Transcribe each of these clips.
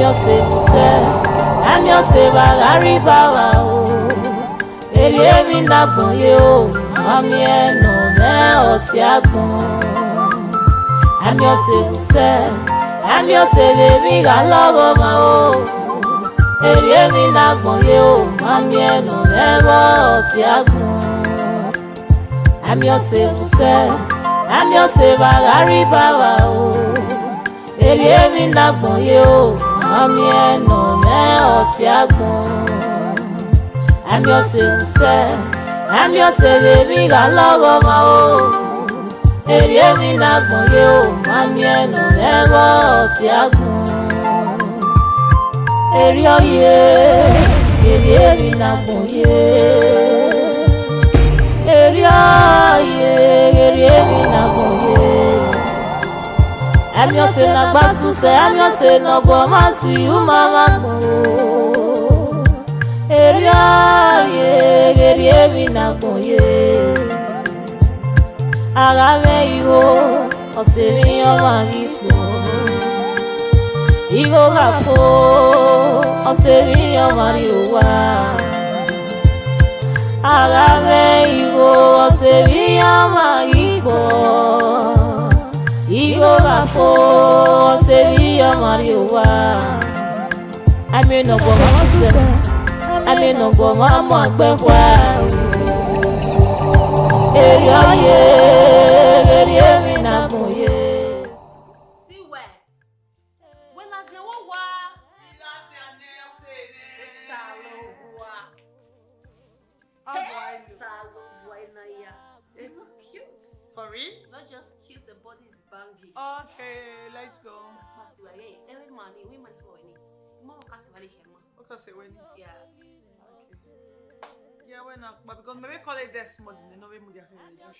I'm your Bagari Baba. Eriemi Nagbon yo, Mami eno me Osiagbon. I'm your baby galogo ma o. Eriemi Nagbon yo, Mami eno me Osiagbon. I'm your Bagari Baba o. Eriemi Nagbon yo, Mami eno me Osiagbon. I'm your baby galogo ma o. Eriemi Nagbon yo, Mami eno me Osiagbon. Eriemi Nagbon ye. Eriemi Nagbon ye. I'm your Nagbasuse, I'm your Nogomasi, Umama go. Eriemi Nagbon ye. Agame igo, osemi omagiko. Igo gafo, osemi omariwa. Agame igo, osemi omagiko. Igo gafo, osemi omariwa. Ame no go masuse, ame no go mama gbegwa. Eriemi Nagbon ye. See where? When I say what? It's cute. For real? Not just cute, the body is banging. Okay, let's go. Every money, we money for any. Mom can't see him. Okay, say when? Yeah. Okay. Yeah, when not? But because maybe call it this morning, you know we move your religion.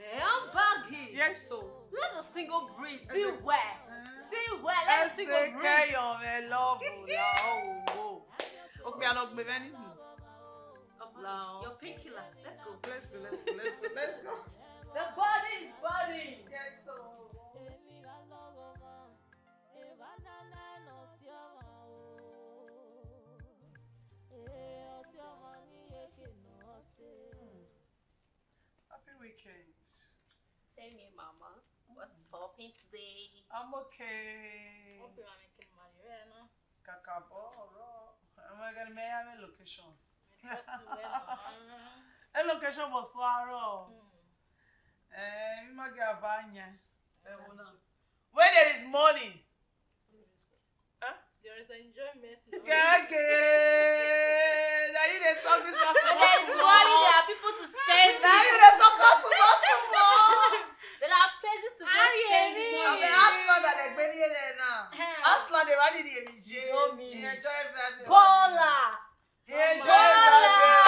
I'm baggy. Yes, so. Let the single breathe. See where? Let the single breathe. Let's take your love. Oh. Okay, I'm not going anything. Your painkiller. Let's go. Let's go. The body is burning. Yes, so. Happy weekend. Same here, Mama. What's popping today? I'm okay. Hope you're making money, right now. Kakabo, I'm going to make a location. Just to well. A location was swallow. When there is money, There is enjoyment. now you dey talk this one. When there is money, there are people to spend. Now you dey talk us more. There are places to go spend money. Ashland that they bring here now. Ashland they want the MJ. He enjoy everything. Bola. He enjoy everything.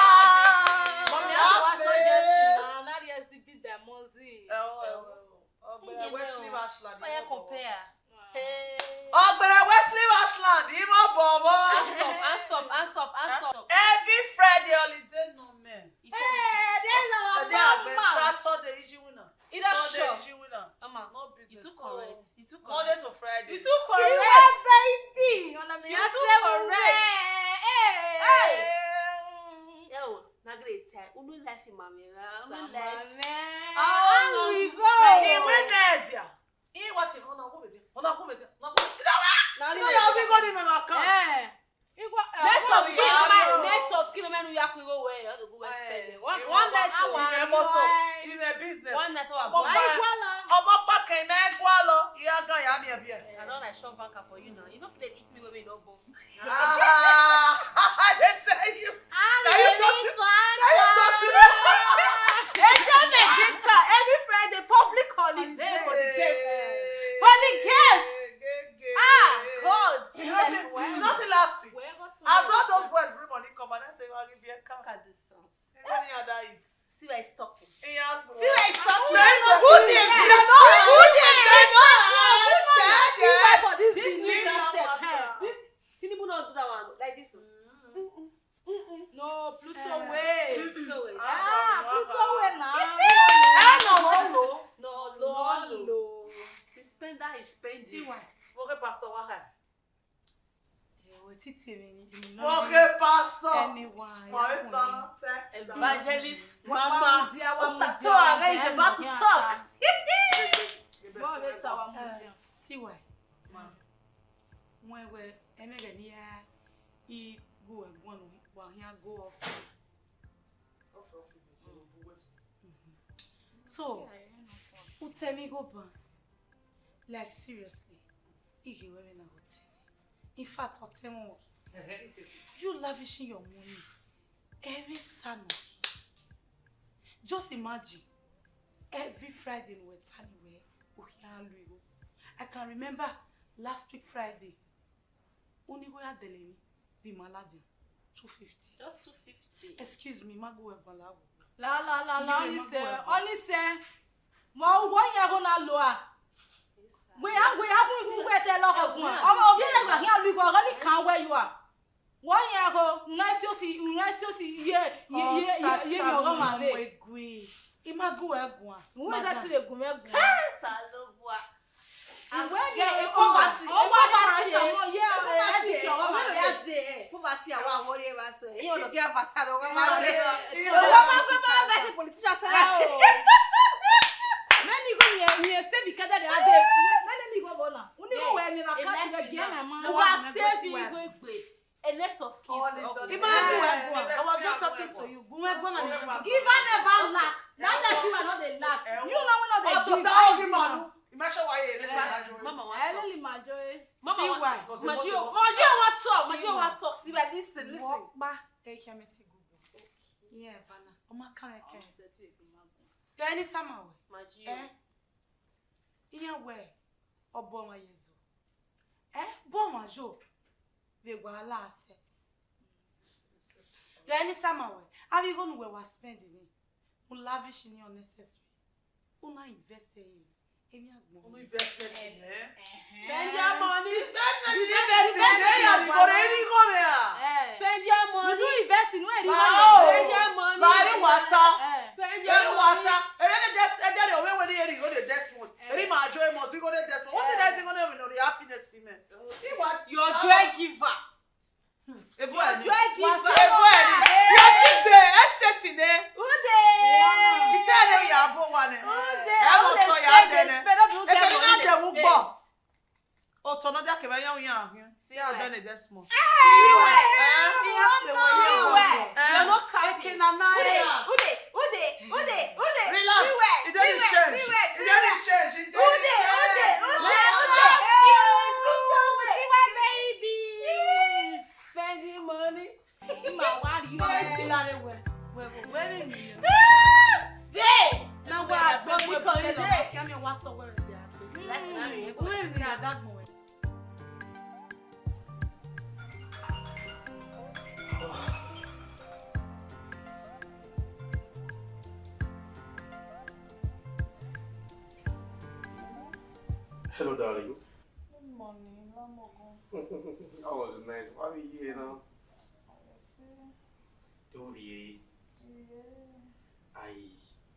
Mommy, I was so just now. Now they see beat their mozzie. Wesley Ashland. Why you compare? Wesley Ashland. Even Bobo. Hands up. Every Friday holiday, no man. There's our mama. Saturday, you winner. Either shop. You winner. Mama, No business. you too correct. Monday to Friday. You too correct. baby. You too correct. Hey. Yo, na great time. Unu life in mommy. Unu life. How we go? He went there. He what? No. Now next of kilometer we have to go where? You go where spend. One night in a business. One night I don't like shop banker for you now. You don't play treat me when we don't both. I didn't say you. Every Friday, public holiday for the guests. For the guests. God. You know, see last week. I saw those boys bring money come and I say, I'll give you a car. Look at this sons. Any other eats. See where it's talking. See where it's talking. This new step. This Tinubu not do that one like this. No, Pluto way. Pluto way. Pluto way now. No. The spender is spending. See why? Okay, Pastor Waka. Okay, Pastor. anyone. Evangelist. Mama, Osatoa is about to talk. See why? When we he go and one while he go off. So, who tell me go ban? Like seriously, he give women a hotel. In fact, hotel more. You lavishing your money every summer. Just imagine every Friday we were I can remember last week Friday. Unigoya Delemi, the Maladi, 250. Just 250. Excuse me, Mago Ebalawo. La, only say, Ma, 1 year gonna lower. We haven't even wait a lot of one. I'm here, we only can't where you are. 1 year ago, nice to see, yeah, Imago Ebwa. who is that to the Gumeb? A list of kids. I was not talking to you. Give her never lack. That's just you are not a lack. You know when not the Mama wants to See why? Majio want talk. See why? Listen. Yeah, Vanna. Oma can you anytime I will. Majio. Here where? Obama Yezu. Boma Jo. They were all assets. Anytime I will. Have you gone where we're spending it? Who lavish in your necessary? Who not invest in you? Who invested in her? Spend your money. Spend your money. You do invest in where you want. spend your money. Buy water. Spend your money. Your joy giver. Your joy giver. See how done it this month. You're not Relax. It doesn't change. It doesn't change. Spending money. Now hello, darling. Good morning, How was it, man? Why are you here now? Don't be I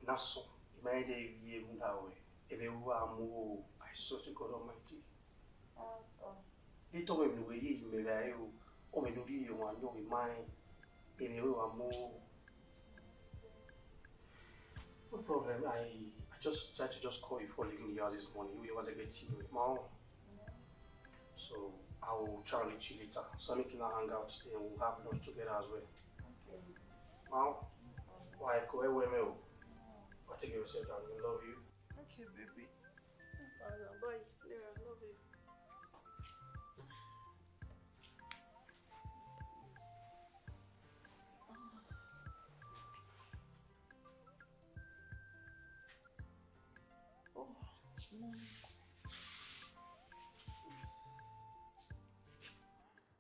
Naso. Imagine if you if you are I swear to God Almighty. They told him the way he may be or may not you want to know mine. If you are more. No problem. I just tried to call you for leaving the house this morning. It was a great team with Mom. So I will try to reach you later. So we can hang out today and we'll have lunch together as well. Okay. Mom, why go away, Mel? But take care of yourself, darling. I love you. Okay, baby. Bye. Yeah, I love you.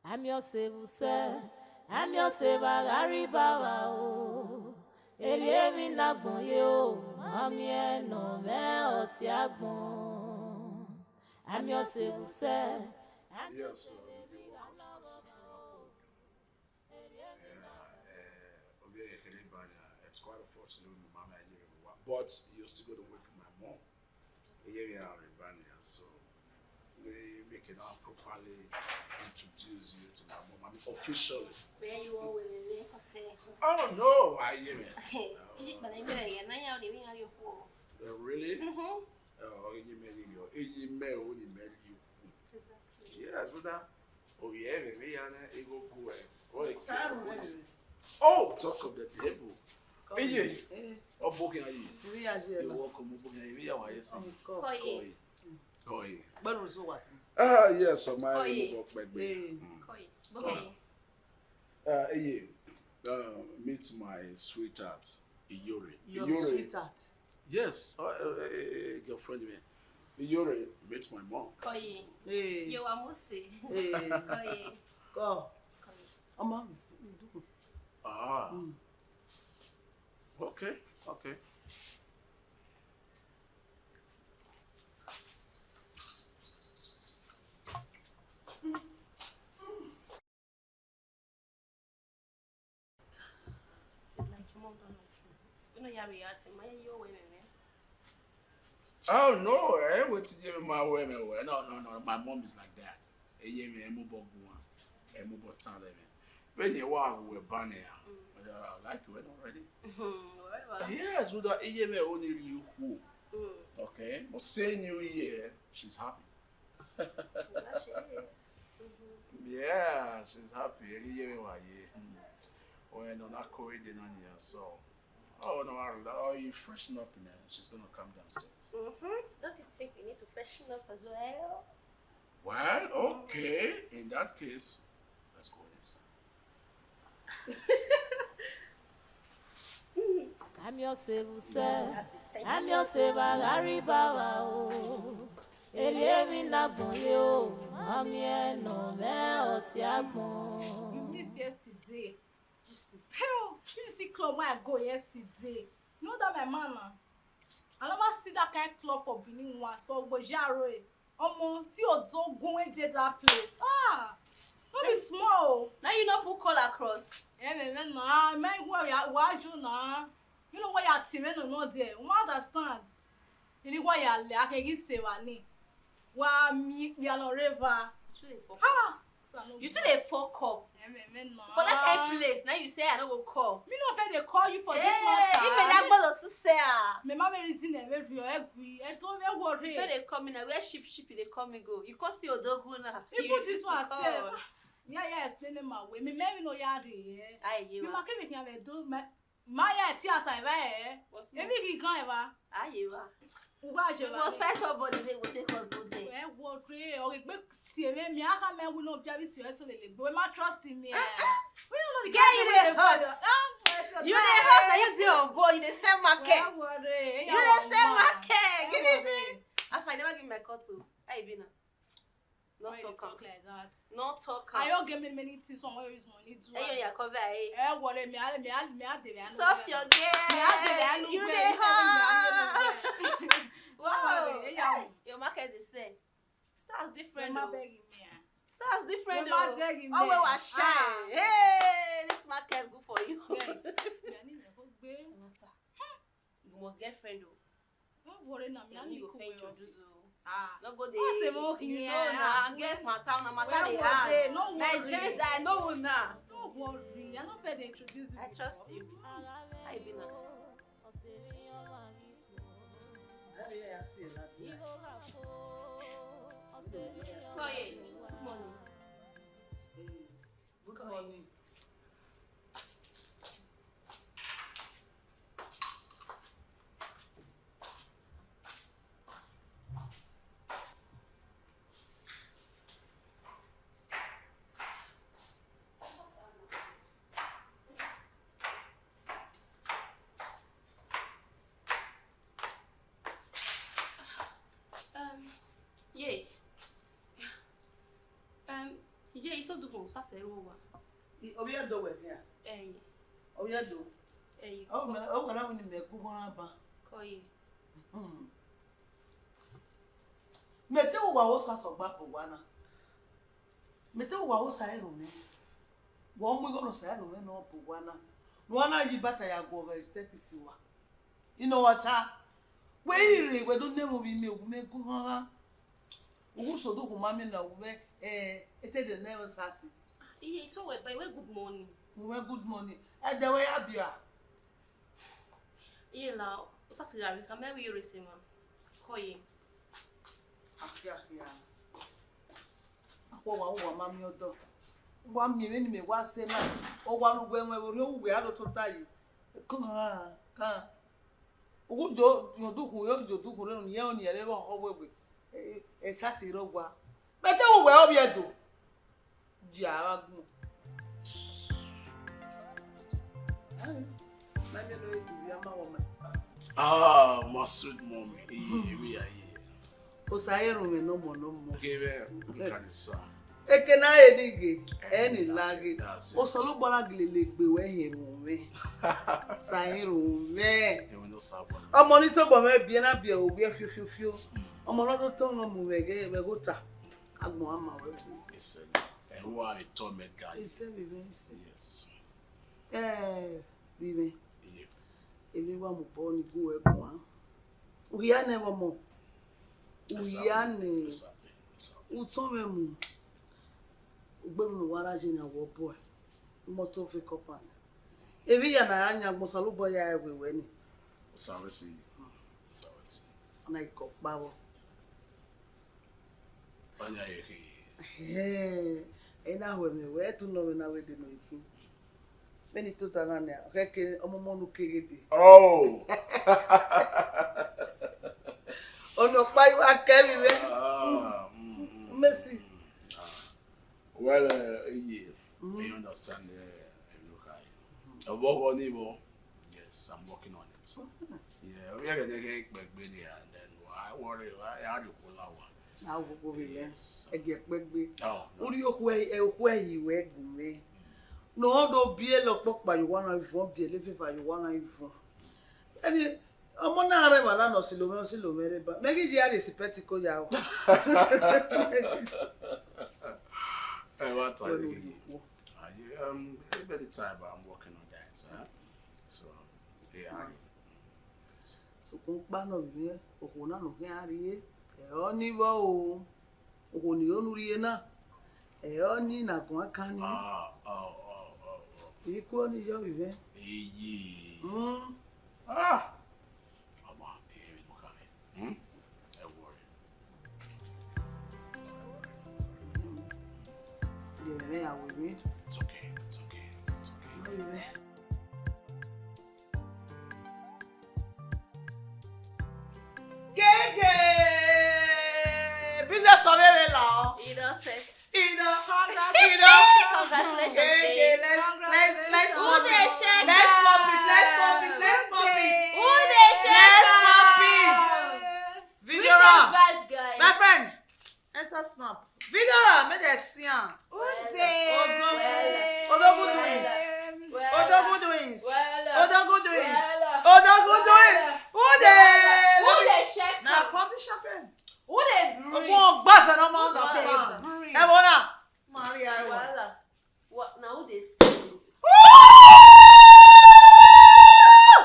I'm your savior, I'm your savior, Aribawa o. Eri na gbon ye o, mami eno me Osiagbon. I'm your savior. Yes, it's quite unfortunate with my mama here, but you're still going to wait for my mom. So they make can now properly introduce you to my mom. I mean, officially. Where you all will live for say. Oh no, I hear it. But I mean, I know living on your home. Really? Oh, you marry you. You marry you. Exactly. Yes, with that. Oh yeah, baby, and go go. Oh, talk of the devil. Hey, oh, booking are you? You're welcome. Booking are you? Why yes? Yes, so my book back. Meet my sweetheart, Iyore. Your sweetheart. Yes, girlfriend. Iyore, meet my mom. You are Musi. Go. Ah. Okay. Oh no, I went to give my women. No, my mom is like that. When you walk with Bunny, I like you already. Yes, with the only you who. Okay, but saying New Year, she's happy. Yeah, she's happy. When I'm not going in on here, so. Oh no, oh, you freshen up in there. She's gonna come downstairs. Don't you think we need to freshen up as well? Well, okay. In that case, let's go inside. I'm your savior, I'm your savior, Aribawa. Eliemi na bonyo, Mamie no me Osiagbon. You missed yesterday. Hell, you see club where I go yesterday. You know that my mama. I never see that kind of club for Benin once for Bojaro. See your dog going to that place. Don't be small. Now you know put call across. Man, why you now? You know why you're teaming or not there. You understand? You know why you're like I can say why me are not river. You two dey fuck up. For that kind of place, now you say I don't go call. Me no fit dey call you for this matter. He made Agbes to say me mama reason e wey be agree. E don't me worry. If they come in, where ship they come and go. You can see Odogu now. Even this one say. Yeah, explaining my way. Me maybe no yari. Aye, you. Me make me can do my ti asai ba e mi ki kan e ba. Aye, you. We must find somebody they will take us good day. What great or me me aka me we no bia be serious le we ma trust in me. We don't know the guy you dey hot. You dey hot na you dey on board, you dey sell market. You dey sell market. Give me. I never give me my cut to. How you be now? Not talk like that. Not talk. I don't get many things from where use money do. Hey, you cover what me soft your girl. You dey hot. Wow. Your market they say. Stars different. Stars different. Oh, we was shine. Hey, this market good for you. You must get friend though. You go friend introduce you. Don't go there. You know now. Guess my town, no matter the hard. Nigerian die, no one now. Don't worry. I'm not fair to introduce you. I trust you. How you been now? Yeah, I see that. Oh yeah. Good morning. Good morning. Yeah, it's so do so say wo wa. Obi ado we here. Obi ado. O gara woni me ku ho aba. Koyi. Mete wo wa wo sa so gba po wana. Mete wo wa wo sa ero me. Wo mo go no sa ero me no po wana. No wana yi bata ya go ga step siwa. You know what? We ire we do name obi me ogu me ku ho ha. Ugu so do mami na we ete the never sassy. He told her, but good morning. We were good morning. And the way up here. Yeah, now, Sassy, come here, you receive him. Call him. Wa mami odo. Wa mi me wa se na. O wa no gwe we we ado to tai. Ka. Ugu jo do duku no ye oni ere ho we. E sassy ro gwa. Bete wo we obi edo. Ji ara gun. Ah, my sweet mommy. We are here. Osayeru me no mo. Okay, look at this. Ekena edige eni lagi. Osolo gbara gilele gbe we hirun me. Sayirun me. Omo ni to gbo me bi na bi o bi fiofio. Omo lodun to no mu wege we go ta. Agbon ama we. Yes. And who are the torment guy? Yes. Vive. Ebi wa mo bo ni go egbon. Uya ne wo mo. Uya ne. Uton me mu. Ugbe mu wara je na wo boy. Moto fi kopan. Ebi ya na anya gbosalo boy ya ewewe ni. Service. Na iko bawo. Anya yeke. Ena we me we tu no na we de no iki. Beni to tana ne keke omomo nu kegede. Oh. Ono pa iwa kemi me. Merci. Well, yeah. You understand yes, I'm working on it. Yeah, we are going to get back and then I worry I had to pull out. Now go be less. I get back be. Oh. Uri okwe you we gume. No do bie lo pok ba you wanna ifo bie le fefa you wanna ifo. Ani omo na are ba na no silome re ba. Megi ji are respect ko ya o. Hey, what time? Every time I'm working on that, so yeah. So kun pa no bi o na no kin ari e o ni wo o o ni o nuri na e o ni na kun aka ni e ko ni yo bi Eyi mm Mama e mo ka me e worry me I will meet. It's okay. Gege! Business of every law. Edo State. Edo. Congratulations. Gege, let's Who pop they it. shake Let's up? pop it. Who they shake Let's up? pop it. Which Vidora. advice, guys? My friend. Enter snap. Vidora, make that see am. Odogu doings. Who they shake now up? pop the champagne. Who they breathe? One buzz and no more. Breathe. Ebona. Maria. What now? Who they squeeze?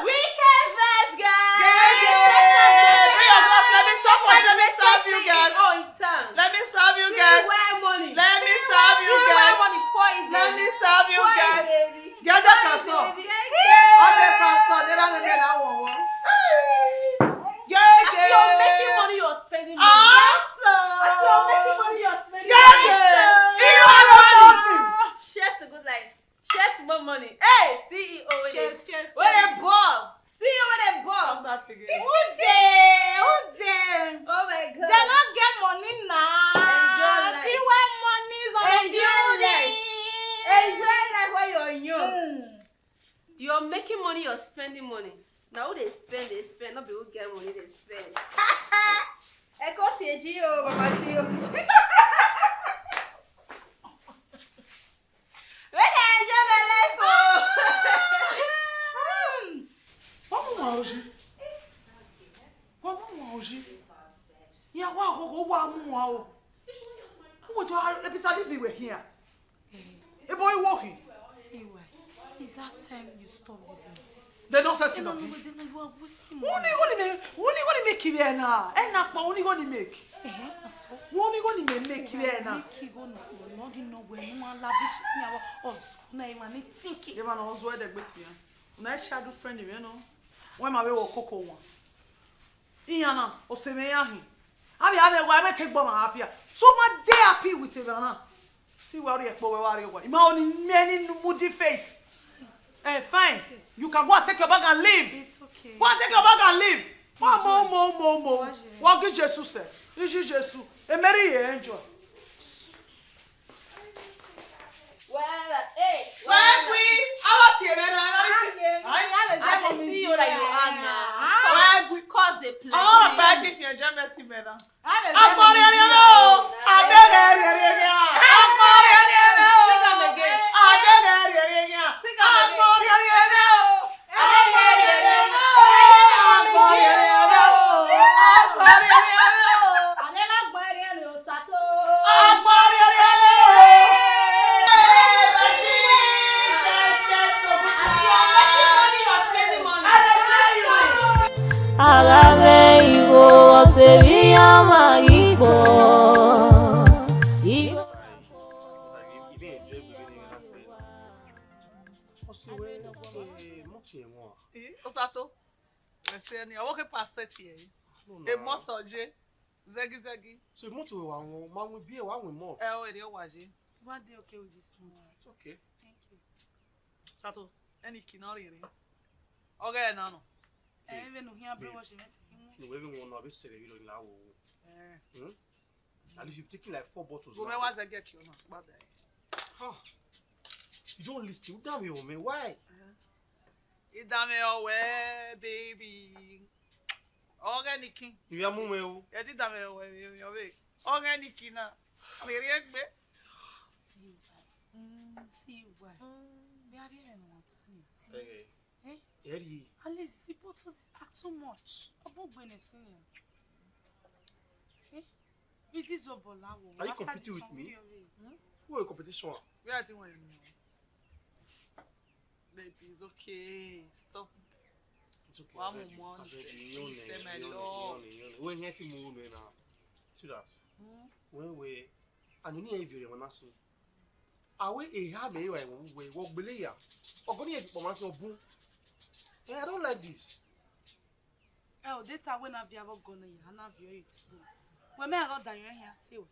Weekend vibes, guys. Bring your glass. Let me chop for you. Let me serve you, guys. Let me serve you, guys. Money. Let me serve you, guys. Let me serve you, guys. Get the carton. All the carton. They don't make that one. As you're making money, you're spending money. As you're making money, you're spending money. Shares to good life. Shares to more money. Hey, CEO. Cheers. What a ball. CEO with a ball. Who dey? Oh my God. They don't get money now. Enjoy life. See where money is on the building. Enjoy life while you're young. You're making money, you're spending money. Now who they spend. Not people get money, they spend. Echo CGO, Baba Gio. When I enjoy my life, Vamos hoje. E agora o amo. Who do I live we here? A boy walking. See why? Is that time you stop this nonsense? They don't say it. No, you are wasting Only gonna make it now. And not only gonna make. That's all. Only make clear now. Make you go no when no one lavish me about us. Na you want think. You man also where the gbeti. Na shadow friend you know. When my way wo koko one. Iyana o se me yahin. Abi ave wa make egbo ma happy. So much dey happy with you na. See worry ekpo we worry wa. Ima only many moody face. Fine. You can go and take your bag and leave. It's okay. Go and take your bag and leave. Mo. What give Jesus say? Iji Jesus. E marry you enjoy. Well, we our team I see you like you are now. Cause they play. Oh, back if you're Jamaican better. I'm going to know. I'm Osato, I walk past 30 years. A motor, Zagi. So, motor, one will be a one with more. Oh, it is What they okay with this month? It's okay. Thank you. Sato, any kinari. Okay, no. Even here, bro, she You even want to be serious in our At least you've taken like 4 bottles. Go was I get you now. You don't listen. Damn you, man. Why? It damn away, baby. Organic. You are moving. I did damn away. Organic. See why? We are here in what? Hey. Eddie. At least the bottles are too much. About Benin. Are you competing with me? Who are you competition? We are doing baby, it's okay. Stop. It's okay. One more month. Say my love. When you to move now, see that. When we, and you need every one asking. Are we a have a way walk below ya? Or going to be for boom? I don't like this. Oh, that's when I've ever gone in. I have you. When I got down here too.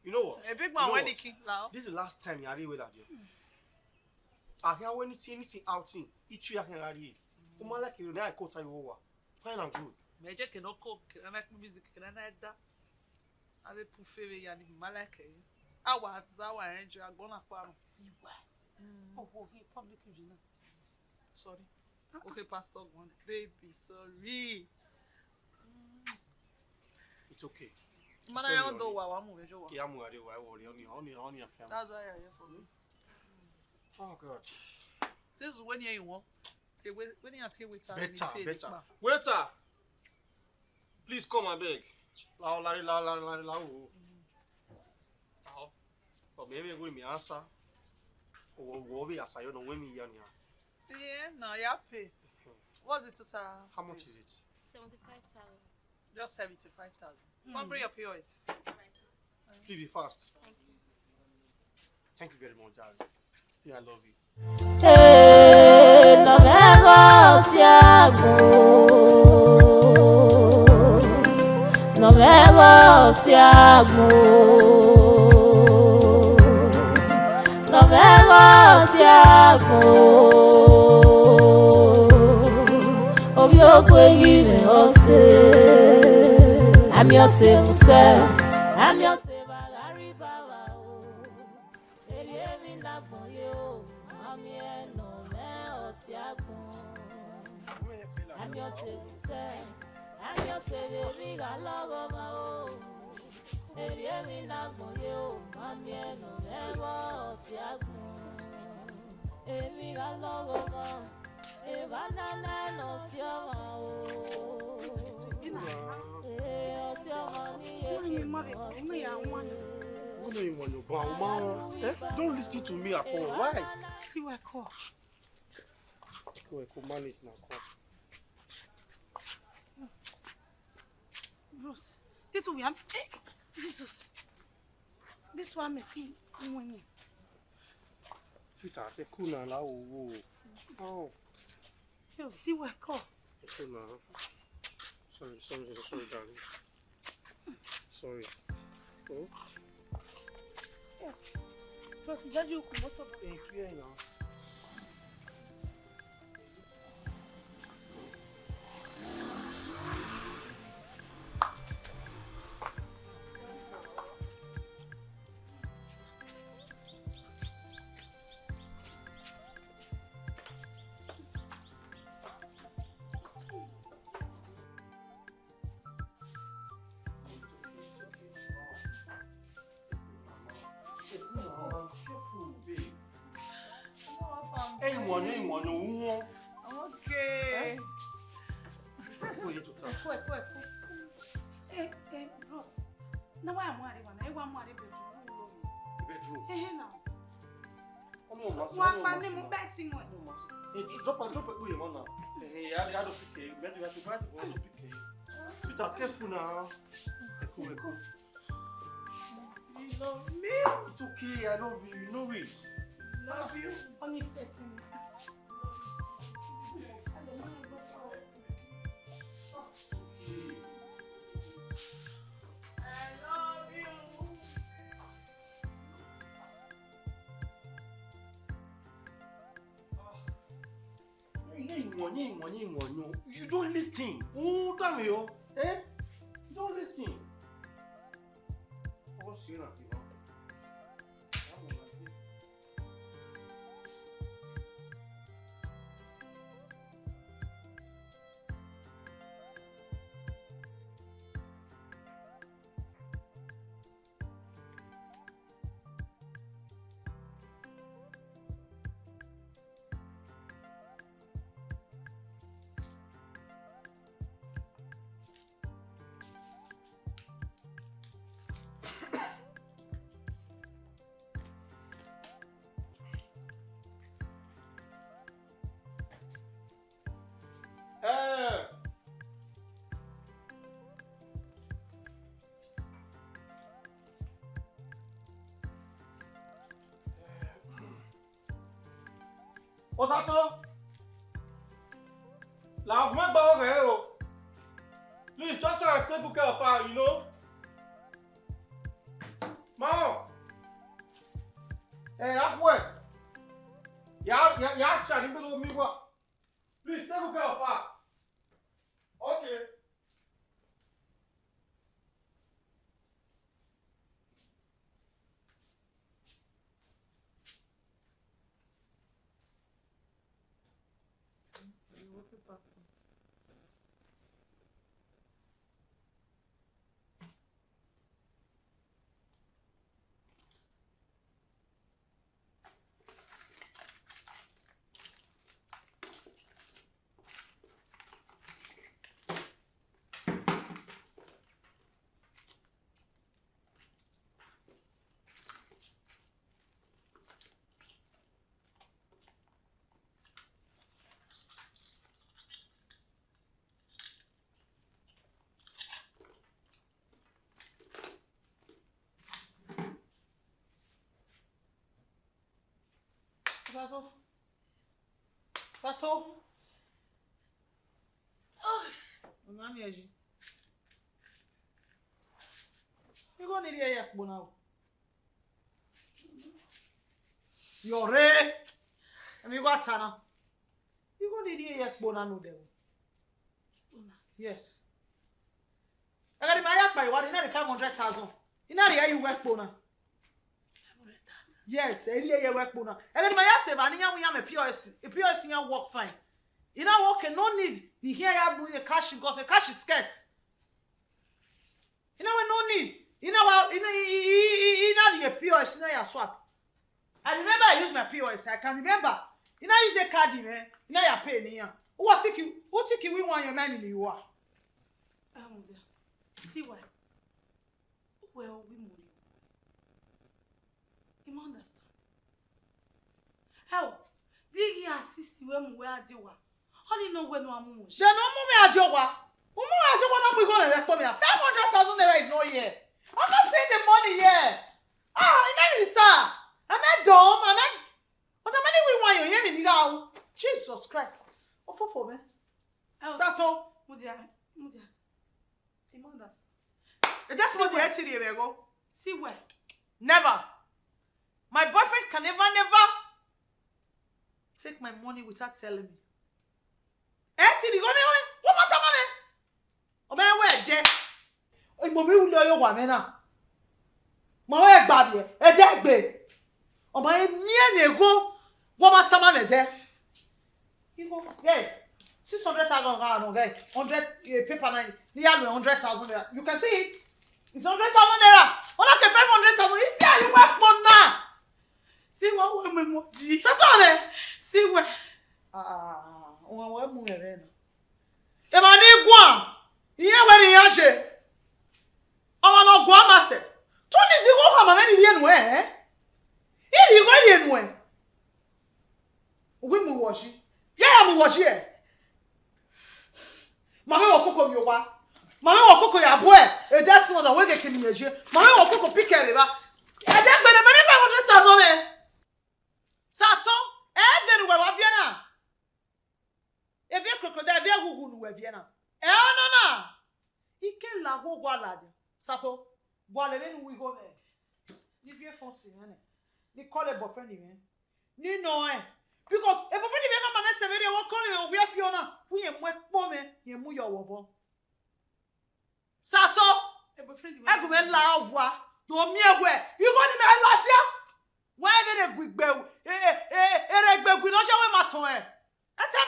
You know what? A big man when he king now. This is the last time you are with that. I hear when you see anything out in each year. Uma like you now I call you over. Fine and good. Major cannot cook and make music and I that. I will put favor and malake. Our enjoy are gonna come. See why? Oh, he public you know. Sorry. Okay, Pastor one. Baby, sorry. It's okay. Man, I don't know what I'm moving. Yeah, I'm worried. Only a family. That's why I'm here for you. Oh God. This is when you want. When you are here with Better. Waiter. Please come and beg. La. Oh, maybe I'm going to answer. Or worry as I don't know when me here. Yeah, no, you pay. What's the total? How much is it? 75,000. Just 75,000. Come bring your POS. Please be fast. Thank you. Thank you very much, darling. Yeah, I love you. I'm your self, I'm your Don't listen to me at all. Why? See why call. Go manage now. Boss, this we have. Jesus. This one me see when Sweetheart, it's cool now. Oh. you see what call. It's cool now. Sorry, darling. Sorry. Oh. Yeah. Plus, you come out of Yeah, now. Okay. Hey, Ross. Now why am I want Bedroom. Hey, now. One man name Betty mo. Drop it. Wait, man now. Hey, I don't pick it. You have to fight. Don't pick it. Sweetheart, careful now. Cool. You love me. It's okay. I love you. You know it. Love you. Only setting. You don't listen. Oh, damn you. Eh? You don't listen. What's your name? Osato, la woman bow here. Please just try to take good care of her, you know. Mom. Hey, Akwe. Ya chatting to me what? Please take good care of her. Okay. Sato. Nani aji? You go need here yak now. Yore. Ami go atana. You go need here yak bona no dem. Yes. I got my yak by what? You know 500,000. You know here you work bona. Yes, area work bona. And my say Vania we am a POS here work fine. You know okay, no need. The here you have the cash because the cash is scarce. You know no need. You know the POS in your swap. I remember I use my POS. I can remember. You know use a card man. You know you pay here. Who take you we want your money in you are. See why? Well, we money. You understand? How? Did you assist when we are doing? Only know when we are moving. Then no more me ajowa. Who more ajowa? No we go and let me. 500,000 naira is no here. I'm not see the money here. I mean, I'm not dumb. I'm not. But the money we want you here, nigga. Jesus Christ. What for me? Sato. Mudia. That's what you had to do, go. See where? Never. My boyfriend can never take my money without telling me. Go what matter, money? Oh, man, where there? Oh, mommy will know you one now. My baby, a dead baby. Oh, my near go. What matter, money there? You go, yeah. 600,000 okay? 100 paper 9. Nearly 100,000 naira. You can see it. It's 100,000 naira. Only 500,000. It's here. You work more now. See what we moji. Shut up, See where? What move here? If I need one, you know where you are. Oh, no, go on, master. Tony, you go home. I'm in the way. Here you go anywhere. We move watching. Yeah, I'm watching. Mama wa koko yowa. Mama wa koko ya boy. E that's more than we get him here. Mama wa koko pick her ba. E dem gbe me 500,000 me. Sato, e de we wa viena. E vie crocodile vie gugu nu we viena. E no na. Ike la go gwala de. Sato, gwala le nu we go me. Ni vie fonsi ne. Ni call a boyfriend ni. Ni no eh. Because if you think about my seven, what calling we are Fiona, we am wet woman, you move your wobble. Sato, I go in loud, what? Do me away. You got him last year? Why did a quick bell? We don't show him my toy. That's how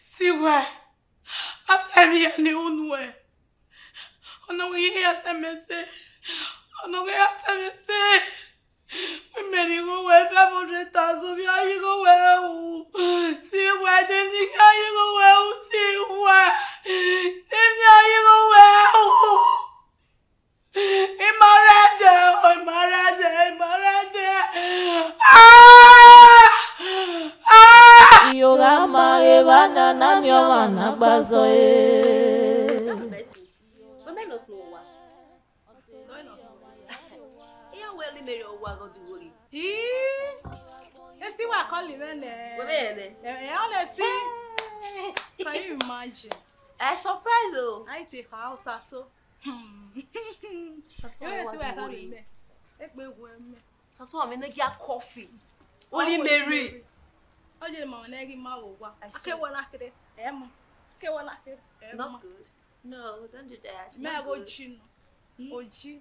See where? After me and the own way. On the way here, we made you go away 500,000. We are you go well. See where? Then you go well. See where? Then you go well. In my Yoga Magevana Namyovana Bazoe. Women no know what. Yeah, well, they marry or what to worry. You see what I call you, man? Honestly, can you imagine? I surprise you. I take house at all. You see what I call you? Sato, I'm in a get coffee. Only Mary. I just want to get my work. I can't want to get it. Not good. No, don't do that. May I go chin? Oh, gee.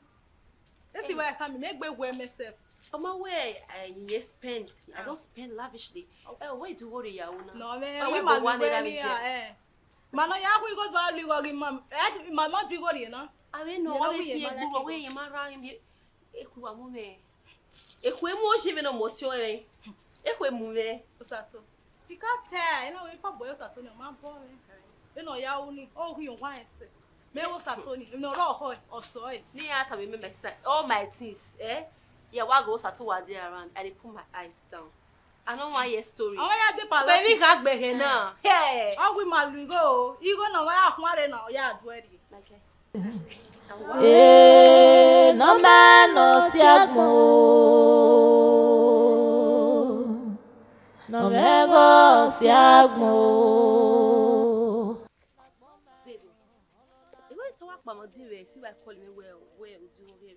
Let's see where I come. Make me wear myself. On my way, I spend. I don't spend lavishly. Oh, why do worry, Yauna? No, man. We might wear me. Mano, ya we go to you go mom. My mom be worry, no? I mean, no, I see a good way in my rhyme. Equamume. Equemo, even a motion. Equemume. Sato. You can't tell. You know, if I boy Sato, my boy. You know, ya only all who you want. Me was Satoni. You know, raw or soy. Near I can remember all my things, eh? Yeah, what goes at all there around, and I put my eyes down. I don't want your story. Oh, yeah, the palace. Baby, can't be here now. Hey, how we might go? You gonna wear one now, yeah, ready. Eh, no man, Osiagbon. No man, Osiagbon. Baby, you want to talk about my dear? See why calling me where you do here.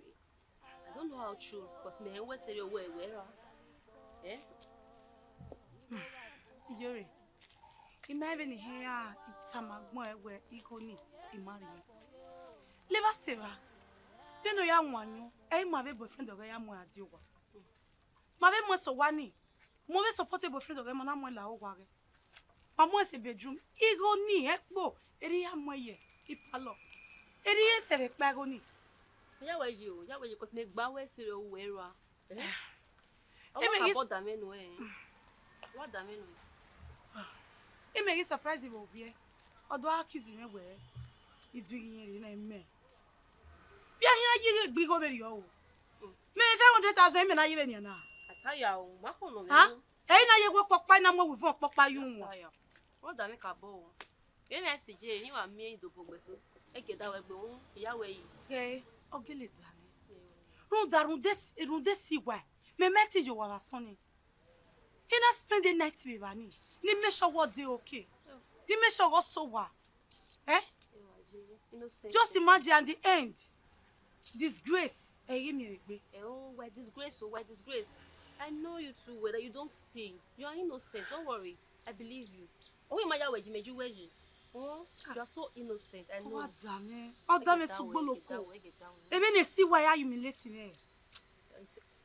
I don't know how true, because me always say your way where. Eh? Yori, imagine here it's a magma where Igoni marry. Leva Seva. Then no young one, eh, my boyfriend of Yamwa Diowa. My baby was so one. More supported boyfriend of Emma La Wagga. My mother's a bedroom. Igoni, Ekbo, Ediamoye, Ipalo. Edia said a bagoni. Yeah, where you, because make Bower serial wearer. Eh? What the men way? What the men way? It may be surprising over here. Odo accuse me where you doing here in me. Be here you big over you. Me 500,000 me na you be na. Ataya o, ma ko no. Ha? Hey na you go papa na mo we for papa you. What da me ka bo. MSJ ni wa mi do gbogbeso. E ke da we gbe won iya we yi. Okay, ogele dani. Run desi wa. Me meti you wa sonny. He not spend the night with me. Ni make sure what they okay. Ni make sure what so what. Eh? Just imagine at the end. Disgrace. Oh, why disgrace? Oh, why disgrace? I know you too well that you don't stay. You are innocent. Don't worry. I believe you. Oh, imagine where you were. Oh, you are so innocent. I know. What damn it? Oh, damn it, so boloko. Even they see why are you humiliating me.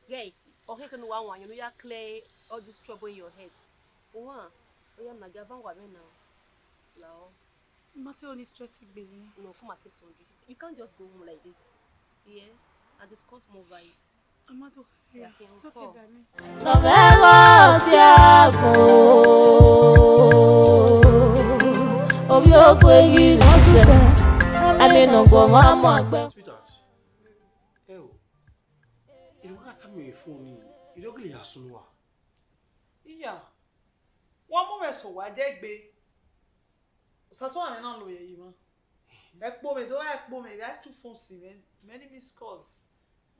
Hey, okay, can one you know you are clear all this trouble in your head. Oh, I am not giving what now. No. Matter only stressing, baby. No, come at this. You can't just go home like this. Yeah, and discuss more about it. Amado, yeah, it's okay, darling. Sweetheart, you got to me phone me. You don't get a sunwa. Yeah. One moment so why they be. Sato ame na lo ye yi mo. Ekpo me do ekpo me. I have two phones many missed calls.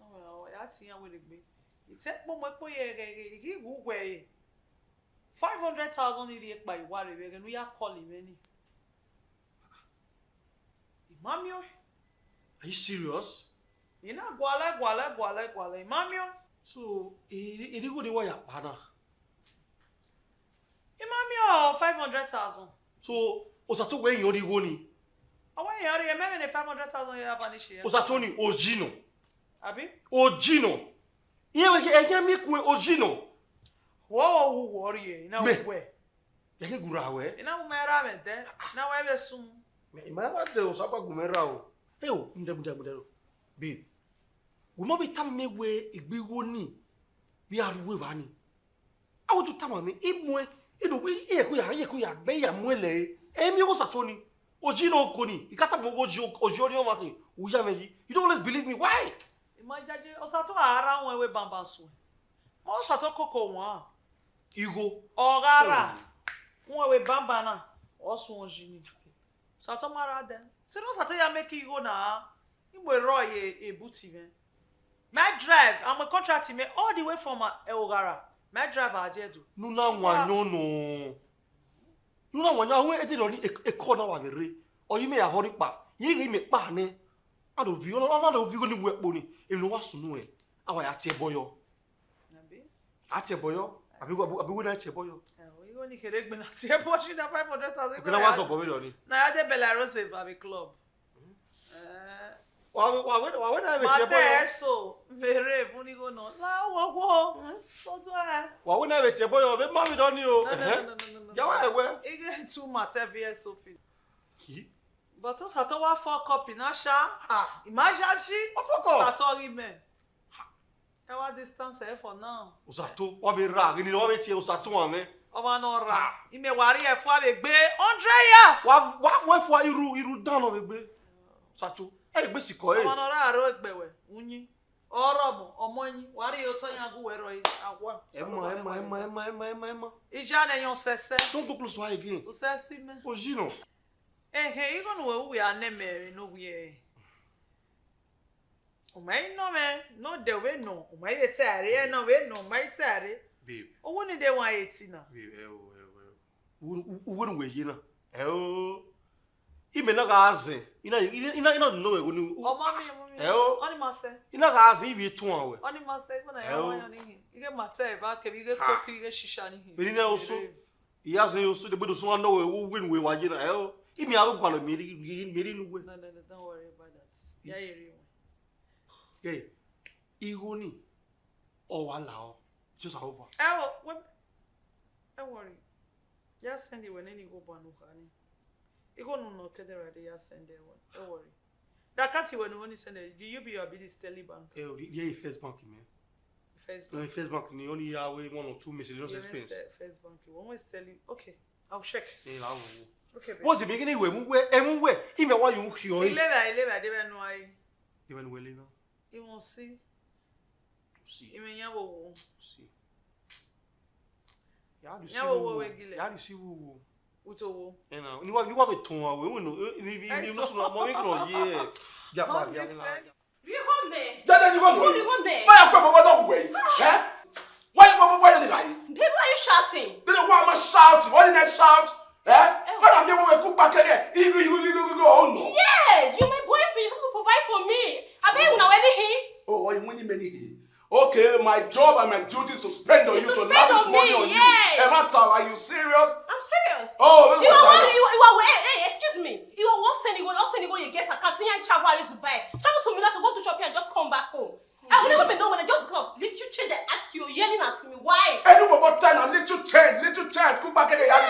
Oh, I had seen we be. It's ekpo mo ekpo ye he go we. 500,000 iri ekpa iware we nu ya call him any. Mamio. Are you serious? Ina gwale. Mamio. So, it go the way ya pana. Mamio 500,000. So, Osato when you go ni. I want you to remember the 500,000 you have on this year. Osato ni Ojino. Abi? Ojino. Iye mi ku Ojino. Wo worry ina we. Yake gura we. Ina wo mera me de. Na we be sum. Me imara de osapa gumera o. Eyo, mudero. Babe. We no be tam me we igbiwo ni. Bi aruwe va ni. I want to tam me imwe ino we ye ko ya gbe ya mwele. Emi Osato ni. Ojino koni. Ikata mo ojo ni o ma kin. Uya meji. You don't always believe me. Why? Imagine Osato ara won we bamba so. Osato koko won. Igo. Ogara. Won we bamba na. Osun ojini. Osato mara den. Se no Osato ya make you go na. Imwe ro ye ebuti me. My drive, I'm a contract me all the way from Ogara. My drive ajedu. Nuna wanyo no. Nuna wanyo we edi lori e corner wa gere. O yi me ya hori pa. Yi me pa ni. Ado vi ni we po ni. E no wa sunu e. Awa ya tie boyo. Nabi. Atie boyo. Abi we na tie boyo. We go ni kere gbe na tie boyo shi na 500,000. Gena wa so boyo lo ni. Na ya de Belarus a club. Wa we na we tie Mate boyo. so vere funi go no. La wo. So to e. Wa we na we tie boyo. Be ma mi don ni o. No. Ya wa ewe. Ige too mate VSOP. Ki? But Osato wa for copy na sha. Imagine she. O foko. Osato remain. E wa distance e for now. Osato wa be ra ni wa be tie Osato wa me. Oba no ra. Ime wari e fo abegbe 100 years. Wa fo iru dan no be gbe. Osato. E gbe siko e. Oba no ra ro egbewe. Unyin. Oromo omoyin wari o to yan gu wero yi awa. Emma. Ija na yon sese. Don't go close to her again. O sese me. Ojino. You gonna we are name no we. O mai no me no de we no. O mai etare no we no mai etare. Babe. O woni de 180 na. Babe, wouldn't we you know? Ime na gaze. Ina no we gonu. O mami. Oni mase. Ina gaze ibi tun awe. Oni mase ko na ya wa yan ni. Ige mate ba ke bi ge koki ige shisha ni. Beri na oso. Iya ze oso de bodo so no we win we wa jina. Imi awu kwalo meri luwe. No, don't worry about that. Yeah, you. Yeah. Igoni. O wa la o. Just over. Don't worry. Just send it when any go banu kani. Igo no tell right there send it one. Don't worry. That can't when you send it. Do you be your biggest Stelly bank? Yeah, first bank man. First bank. No, first bank ni only 1 or 2 miscellaneous expense. First bank. One was Stelly. Okay. I'll check. Yeah, Okay. What's the beginning way? Everywhere. He may want you here. He live no I. Even we live. He won't see. See. He may yawo. See. Ya du see. Ya du see who. Utowo. You know, you want to turn away. We know. You know, so more no yeah. Yeah, man. You want me? That you want Who do you want me? Why you go way? Eh? Why you lie? Babe, why are you shouting? Didn't want me shouting. Why didn't I shout? Eh? When I'm there, we cook back again. You go. Oh no. Yes, you're my boyfriend. You're supposed to provide for me. I bet you know anything. Oh, you winning many. Okay, my job and my duty is to spend on you, to spend lavish on money me, on yes. you. Emmatal, are you serious? I'm serious. Oh, You are hey, excuse me. You are one saying you get a continue travel to Dubai. Travel to Milan to go to shopping and just come back home. I will never know when I just come. Little change and ask you, yelling at me. Why? I know what time a little change. Come back again. A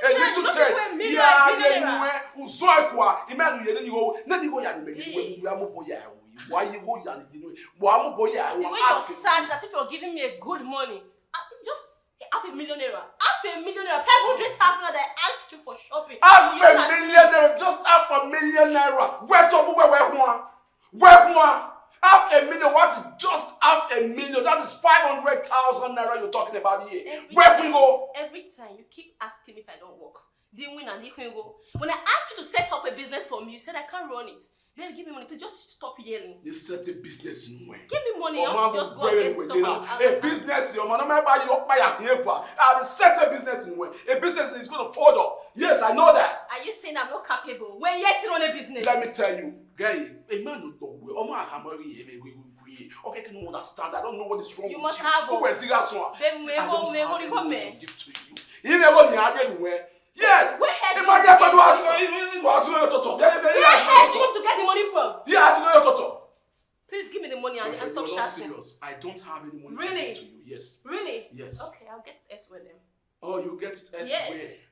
little change. Yeah, Uzoekwa. Imagine you go. Nothing go yelling. We are more boy. Why you go yelling? One boy. The way you're sad is as if you're giving me a good money. Just $500,000 naira. $500,000. 500,000 that I asked you for shopping. $500,000. Just $500,000 naira. Where one? $500,000. What is just $500,000? That is 500,000 naira you're talking about here. Where we go? Every time you keep asking if I don't work. Didn't win and didn't go. When I asked you to set up a business for me, you said I can't run it. Baby, give me money. Please just stop yelling. You set a business in where? Give me money. I'll just go and get stuff. A business, your man, I'll set a business in where? A business is going to fall up. Yes, I know that. Are you saying I'm not capable? We're yet to run a business. Let me tell you, guy, a man who don't okay, can you understand? I don't know what is wrong with you. You must have who is serious one? I don't have anything to give to you. You never knew anywhere. Yes. Where has you want to get the money from? Yes, please give me the money and stop shouting. Serious. I don't have any money to give to you. Yes. Really? Yes. Okay, I'll get it elsewhere then. Oh, you get it elsewhere? Yes.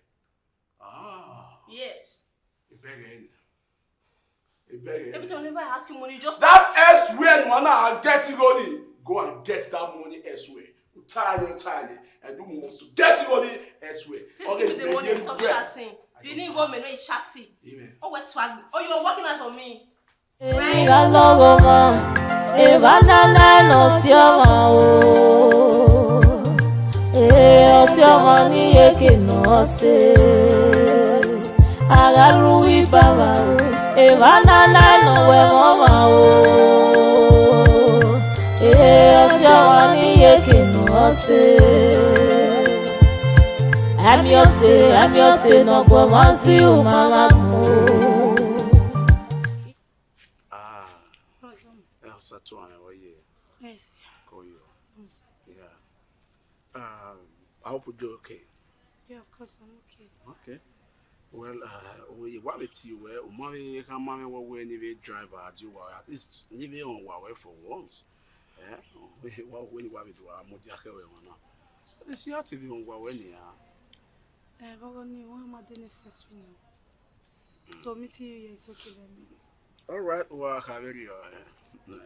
Ah. Yes. You beg every time whenever I ask you money, you just... That elsewhere, man, I'll get it money. Go and get that money elsewhere. Entirely. And you wants to get it money elsewhere. Please okay, give me the money and stop chatting. You need one man when you chatting. Amen. Oh, what swag? Oh, you are working out on me. I'm your say no go man see you mama mo. Ah. Elsa Tuana, where you? Yes. Call you. Yeah. I hope you're okay. Yeah, of course I'm okay. Okay. Well, we want to see where Umari can mommy will any driver do at least maybe on way for once. Yeah. What we do our Modiaka or not. Let's see how to be on when you are. But only one more than necessary now. So meeting you here is okay with me. All right. Well,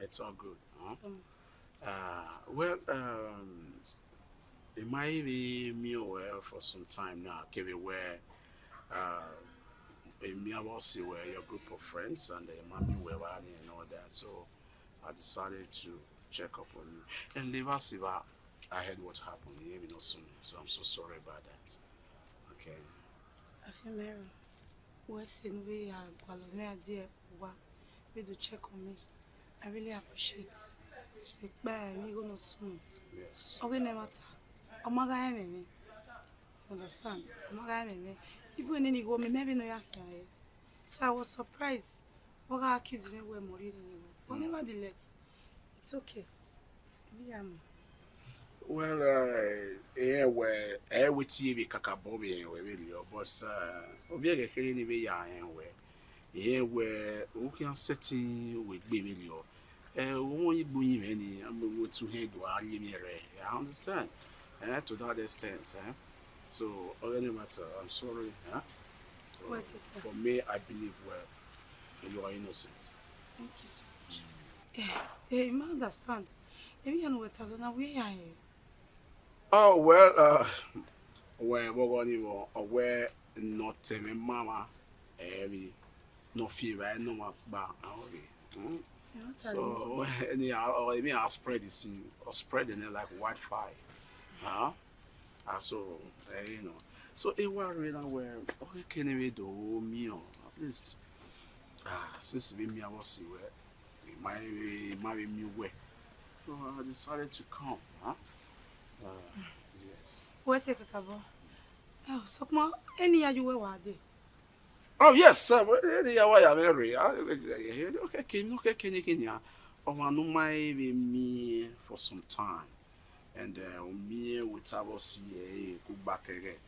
it's all good. Huh? Well, it might be me aware for some time now, Kevin, where me about see where your group of friends and the mommy were and all that. So I decided to check up on you. And Liva Siva, I heard what happened. You know soon, so I'm so sorry about that. Okay. I feel married. What's in we are Gualome dear we do check on me. I really appreciate it. Bye, we go no soon. Yes. Okay, never matter. OMOGHAN, understand? OMOGHAN, even when you go, maybe no yakin. So I was surprised. OMOGHAN accused me were more anyway. But nevertheless, it's okay. Well, yeah, where with TV Kakabobi and we really, but we are getting any way yeah, where we can setting with baby. Won't bring any, I'm going to head I understand. To that extent, so any matter, I'm sorry. For me, I believe you are innocent. Thank you so much. Yeah, you must understand. Maybe I know what's on where I am. Oh well, where we're going to where not tell me mama no fear right no ba so anyhow or even I spread this thing or spreading it like wildfire. So you know, so it was really where okay can we do me at least since we me I was see where marry me where, so I decided to come. Yes. Where's the Kakabo? Oh, so ma any are you were oh yes sir, any why I'm very okay can you no me for some time. And me with our CA go back again.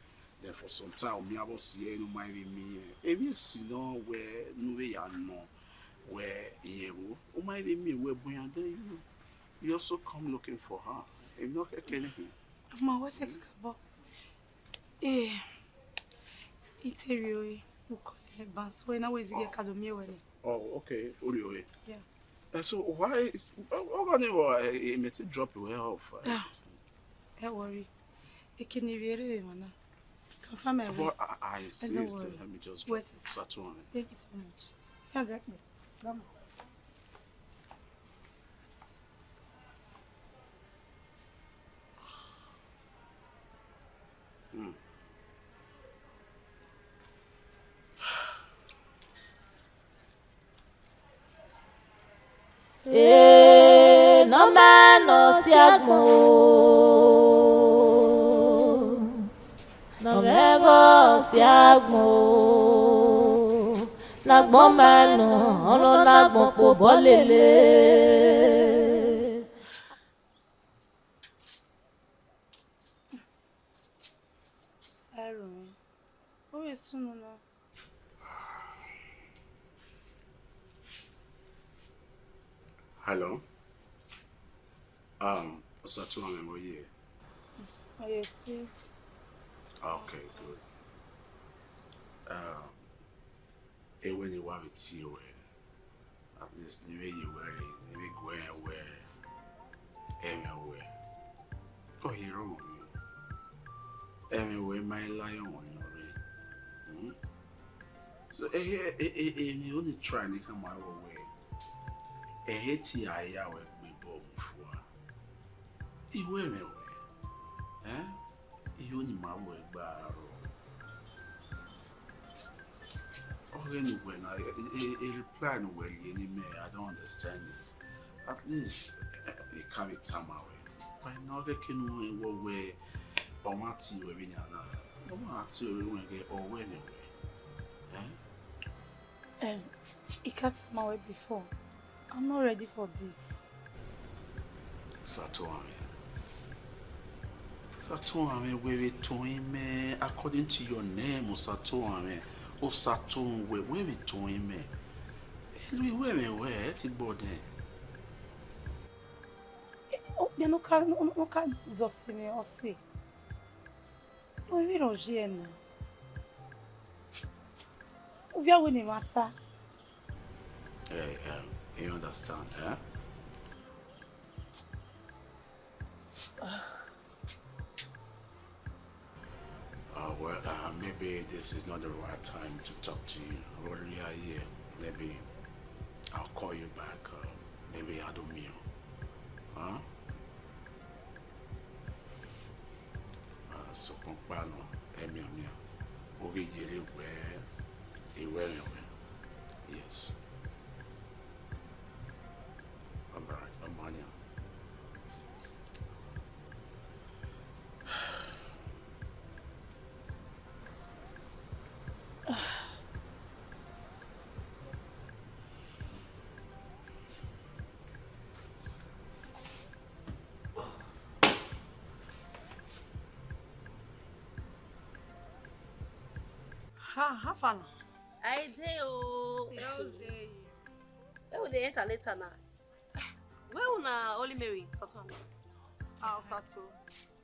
Then for some time me our CA no mind me. If you see no where no way I know where you might be me where boy and you also come looking for her. If not anything. Ma what's a Kakabo? It's a real bus when I was a academy. Oh, okay. Yeah. So why is I made it drop away off? Don't worry. It can be very man. Confirm me. I see. Let me just start on. Thank you so much. Exactly. Come on. No man Osiagbon, no man Osiagbon, nagbon manu, ono nagbon po bolele. Sorry, who is soon now? Hello. Satu amemo here. Oh yes. Okay, good. When you want to see at least the way you wear it, the way go anywhere, everywhere. Oh, you wrong. Everywhere my lion on you. So you only try to come my way. I hate you. I will be born for. You will me way. You only my way bar. When I reply no well, I don't understand it. At least it can be time away. Why not get can know way or Mati or Vinyana? No Mati or get or anyway. It cut my way before. I'm not ready for this. Satuame, where we told me according to your name, Satuame. O Saturn, where we told him, where it's body. Oh, you no can Zosime or say. No, we don't hear now. We are winning matter. You understand, huh? Well, maybe this is not the right time to talk to you. While we are here, maybe I'll call you back. Maybe I don't mean. Huh? So, compano, Emia, we get it where yes. All right, Amania. How far now? I say, oh, where will they enter later now? Where will na Holy Mary? Satu. Satu.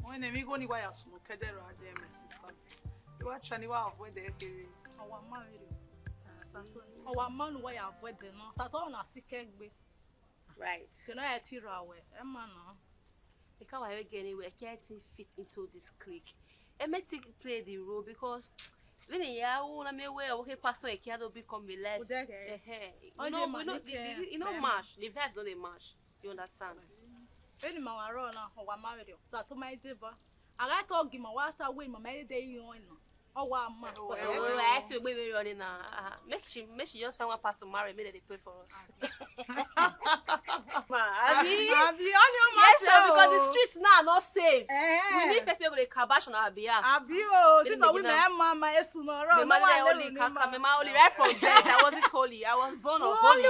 When we go anywhere, I smoke. Kedera, there, my sister. You are trying to avoid the area. Our married. Satu. Our man, why avoid the no? Satu na sikegbe. Right. You know, I tell you, Emma no. Because I get anywhere, I can't fit into this clique. I may play the role because When ya una me we okay pastor e kiado become me life. You know match. The vibes don't they match. You understand? Any man were na ho wa married. So to my deba. I got to give my water away my day you on. Oh wa ma. I to be running now. Make she just find one pastor marry me that they pray for us. Yes, sir, because the streets now are not safe. We need person to kabash on our behalf. Since we mama esunoro. Me only right from birth. I wasn't holy. I was born of holy.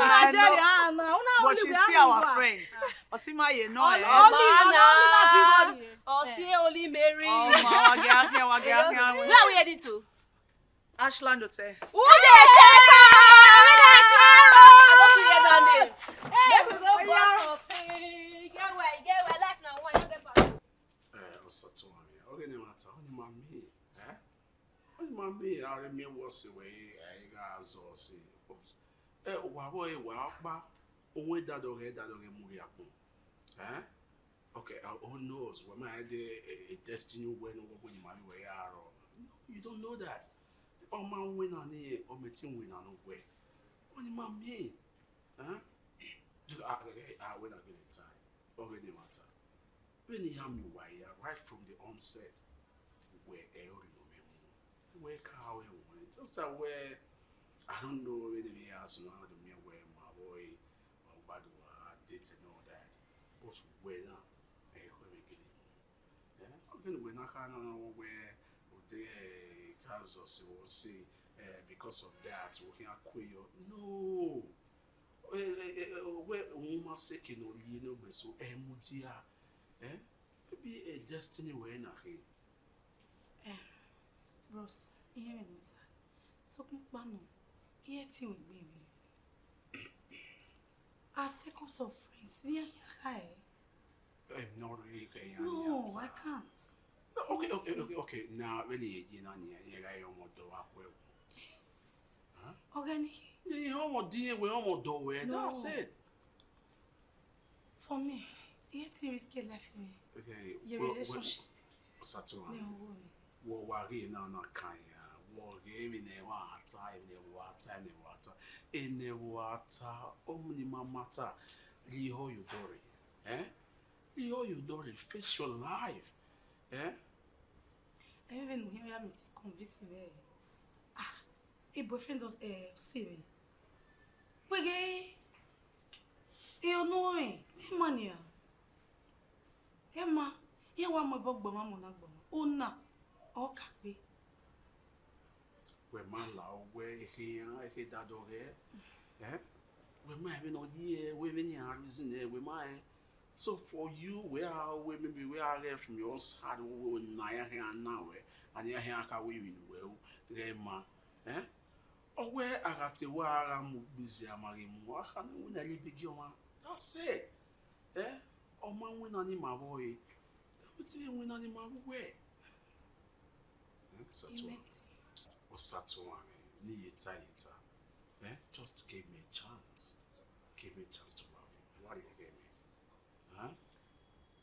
But she's still our friend. Osima, you know. See only Mary. Oh, Where are we heading to? Ashland Hotel. Who they shake? I don't hear that name. Hey, we go back. Get where life now. One get back. Okay, no matter. Only mommy. Only mommy. I remember what's the way I guys all say. Why ba? Only that movie happen. Okay, who knows? When I had a destiny when you marry where you are. You don't know that. Oh man, win on here, or my team win on way. Only my me. Just when I get in time. Already matter. When you have me wire right from the onset, where where car just where I don't know whether we are so now the mere where my boy or bad dates and all that. But where now? When I can't know where the cars will say because of that we can acquire. No, where woman second or you know, so mudia, maybe a destiny where na he. Bros, hear me not. So bano, here thing with me. Our seconds of friends, we are high. I'm not really no, I can't. Okay. Now, really, you know, you're almost do well. Organic. You almost deal with almost do well. That's it. For me, it's a risky life for me. Okay. Your relationship. Sato. What worry now? Not kind. What game in the water, in the water. Only matter. Liho you worry. You don't face your life. Even when you have me convince me. A boyfriend does see me. We gay. You know me. Emmanuel. Emma. You want my bug bomb on a bomb. Oh, no. Oh, can't be. Where man lao, where he that over there. We might have no year, women are reason there, we might. So for you, where maybe we are there from your side, we now and your hair can women well, grandma, or where I got to where I'm busy, I'm more when I leave big young. That's it, or man win on him, my boy. What's he win on him, my way? Sato, just give me a chance. Give me a chance to love him. What do you get me?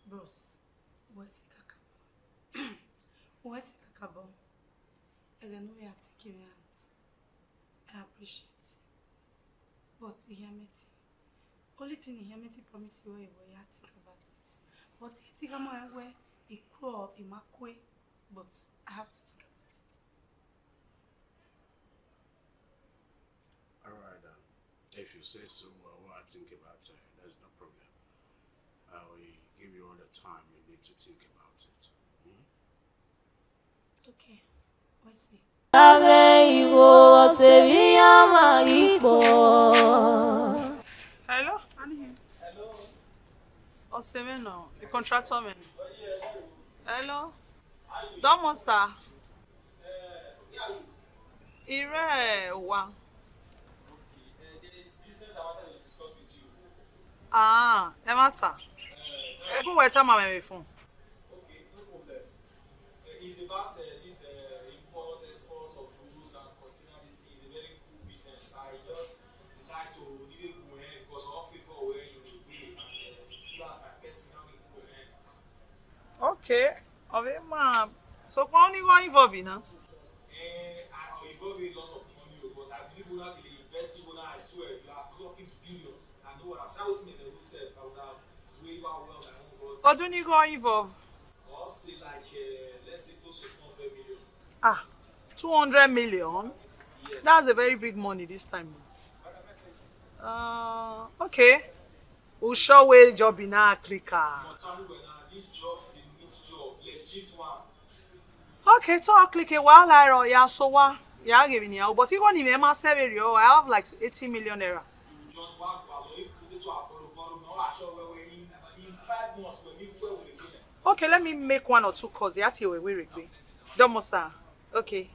Bros, where's the kakabo? Where's the kakabo? I don't know where to take you out. I appreciate it. But Iyameti, only thing Iyameti promise you where you think about it. But you think I'm aware equal imakwe, but I have to think about it. Alright, if you say so, I think about it. There's no problem. I will give you all the time you need to think about it. It's okay. We'll see. Hello? Hello. Osemeno, the contractor man. Hello? Domo sir. Ire wa. Emata. Who were telling my phone? Okay, no problem. It's about this import, export of goods and container. This thing is a very cool business. I just decided to really go ahead because all people were in the way and you as my personal go ahead. Okay. So, why only one involved in? I Oduni go involve. I'll say like, let's say close to 200 million. 200 million? Yes. That's a very big money this time. Okay. We'll show a job in our clicker. But tell me when this job is a neat job, legit one. Okay, so I'll click a while I yeah, so what? Yeah, giving you. But you want to salary, I have like 80 million naira. You just walk about if you to borrow, no, I show where in 5 months when you where will it Okay, let me make 1 or 2 calls. Yeah, till we regbé. Domosa. Okay.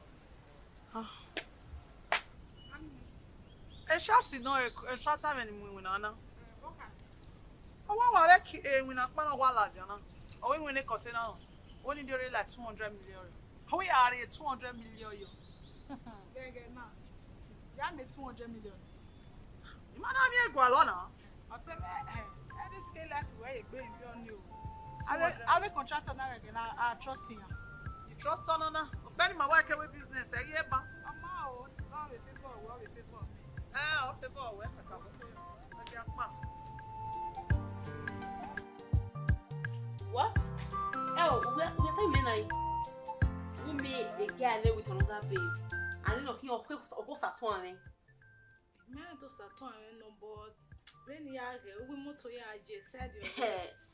Chassis no a tractor many we na. Oh, wow, we na pa na wala jana. Oh, we na container. Only there like 200 million. How we are 200 million yo. Gege na. Ya me 200 million. You man am here go alone na. I tell me any scale like where you going beyond you. I contractor now again. I trust him. You trust on na. Benny my work with business. Eh here ba. Mama o, go we people, we people. O favor we ka ka. What? Oh, we're talking about who made a guy with another babe. I don't know he of course at one. Man to Saturn no but when you are we moto ya just said you.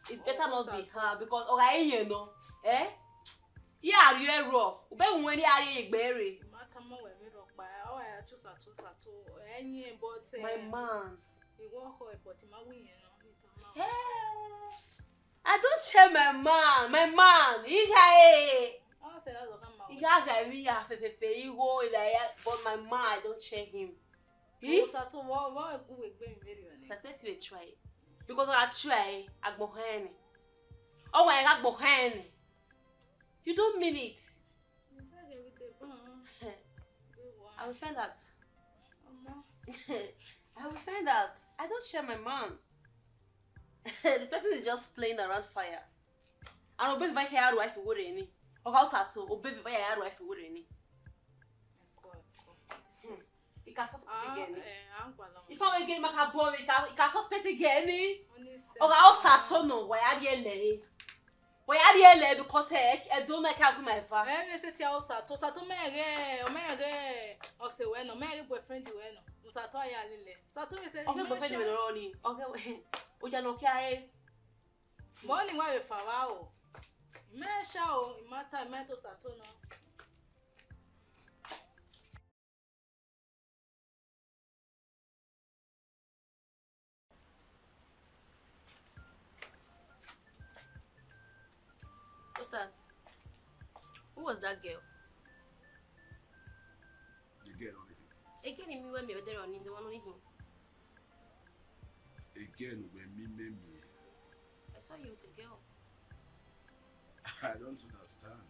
It better not be her because okay you know. Eh? Yeah, you are rough. Ube when you are Igbe. Matama we me rock by oh I choose to any but my man. You go ho but my win no. I don't share my man. My man. He has me but my man, I don't share him. Sato what go we very Sato to try. Because I try Agbon. Oh, I Agbon. You don't mean it. I will find out. I will find out. I don't share my man. The person is just playing around fire. And obey if I hear wife would any. Or how to obey if I hear wife would any. You can suspect again. If I again make a boy, you can suspect again. Or how to know why are you lay? Why are you lay? Because I don't like how my father. I say to Sato marry, or say when no marry boyfriend you know. Sato ya lele. Sato say okay, boyfriend you only. Okay. Oja no kia morning wa we fawa o. Me sha o, imata me to Sato no. Osas. Who was that girl? The girl only. Again, me when me there on the one only him. Again, when me. I saw you with a girl. I don't understand.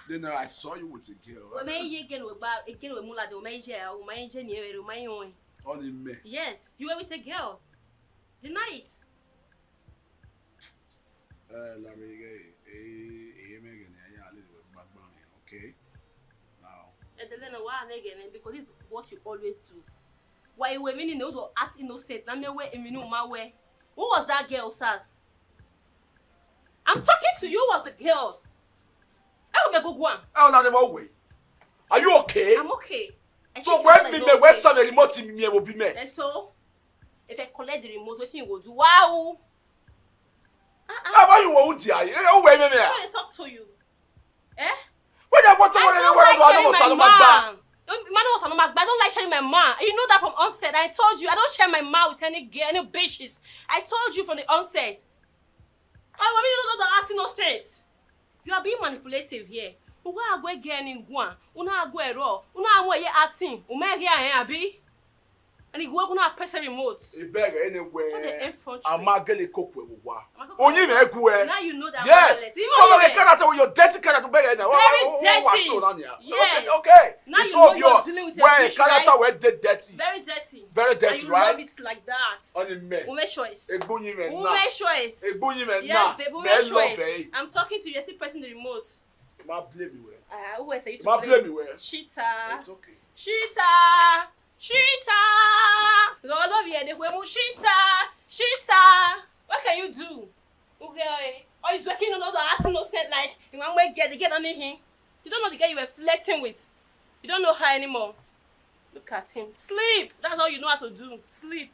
Then I saw you with a girl. Well, me again with mula do my jail, my engineer, my own. Only me. Yes, you were with a girl. Deny it. Okay. Now. And then why again? Because this is what you always do. Why you were meaning to act innocent? Na me way in my way. Who was that girl, Sas? I'm talking to you. Who was the girl? I will go one. Oh, not the way. Are you okay? I'm okay. So when me where some remote me will be me. And so, if I collect the remote, what you go do? Wow. How you want to? Oh, wait a minute. I want to talk to you. Eh? When I want to I don't like sharing my man. You know that from onset. I told you I don't share my man with any girl, any bitches. I told you from the onset. I want you to know that acting innocent. You are being manipulative here. Who are going to get in one? Who are going to raw? Who are going to acting? Who may get abi? And you go to press a remote. You beg anywhere. I'm not going to cope with what? Only me go. Now you know that. Yes. You cannot tell your dirty character. Very dirty. Yes. Okay. Now it's you know obvious. You're dealing with where a bitch, character right? were dirty. Very dirty. Very dirty, and you right? love it like that. Only me. Who make choice? Ebunyi me Who na. make choice? Ebunyi me na. Yes, babe. Who make choice? I'm talking to you. You're still pressing the remote. Ma blame me where? Who was you to Ma blame me where? Cheater. It's okay. Cheater. Cheater. Lord of you, cheater. Cheater. What can you do? Okay. The one where the girl only him. You don't know the girl you were flirting with. You don't know her anymore. Look at him. Sleep. That's all you know how to do. Sleep.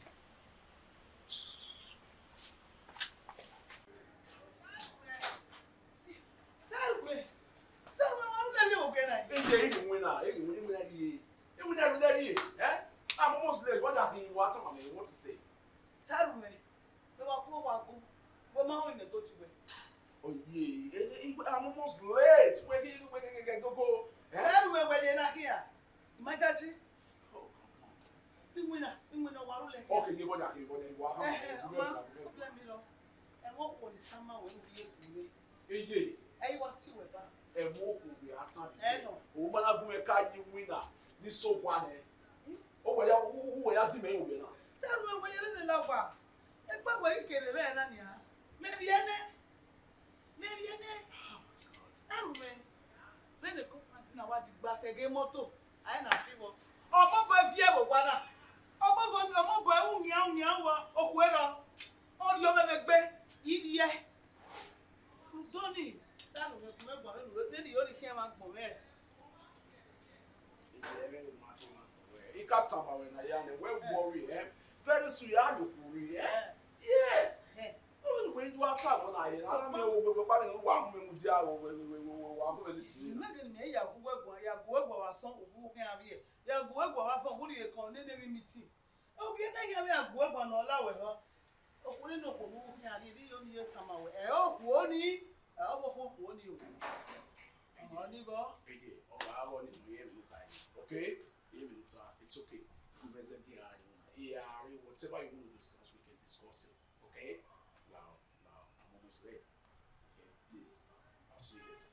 I'm almost late. What are you want to say? Oh yeah, I'm almost late. Where can you go? Where they're not here. My daddy. Oh, Okay, you go there. Let me know. And what will the summer will be? Hey, what's it with that? And what will be at time? Oh, but I'm going to carry you winner. This so one. Oh, who are you doing? Sir, when you're in the lava, and what way you get a man, maybe a maybe a then the company now what the bus again moto. I ain't a fever. Oh, for a fear of one. Oh, for the mobile, oh, where all your men EBA. Tony, that was then the only came out for me. He got time when I am worry, very soon you are worry, yes. When you are traveling, I don't know what we're going to do. Okay? It's okay. Whatever you want to discuss, we can discuss it. Okay? Now, I'm almost late. Okay, please. I'll see you later.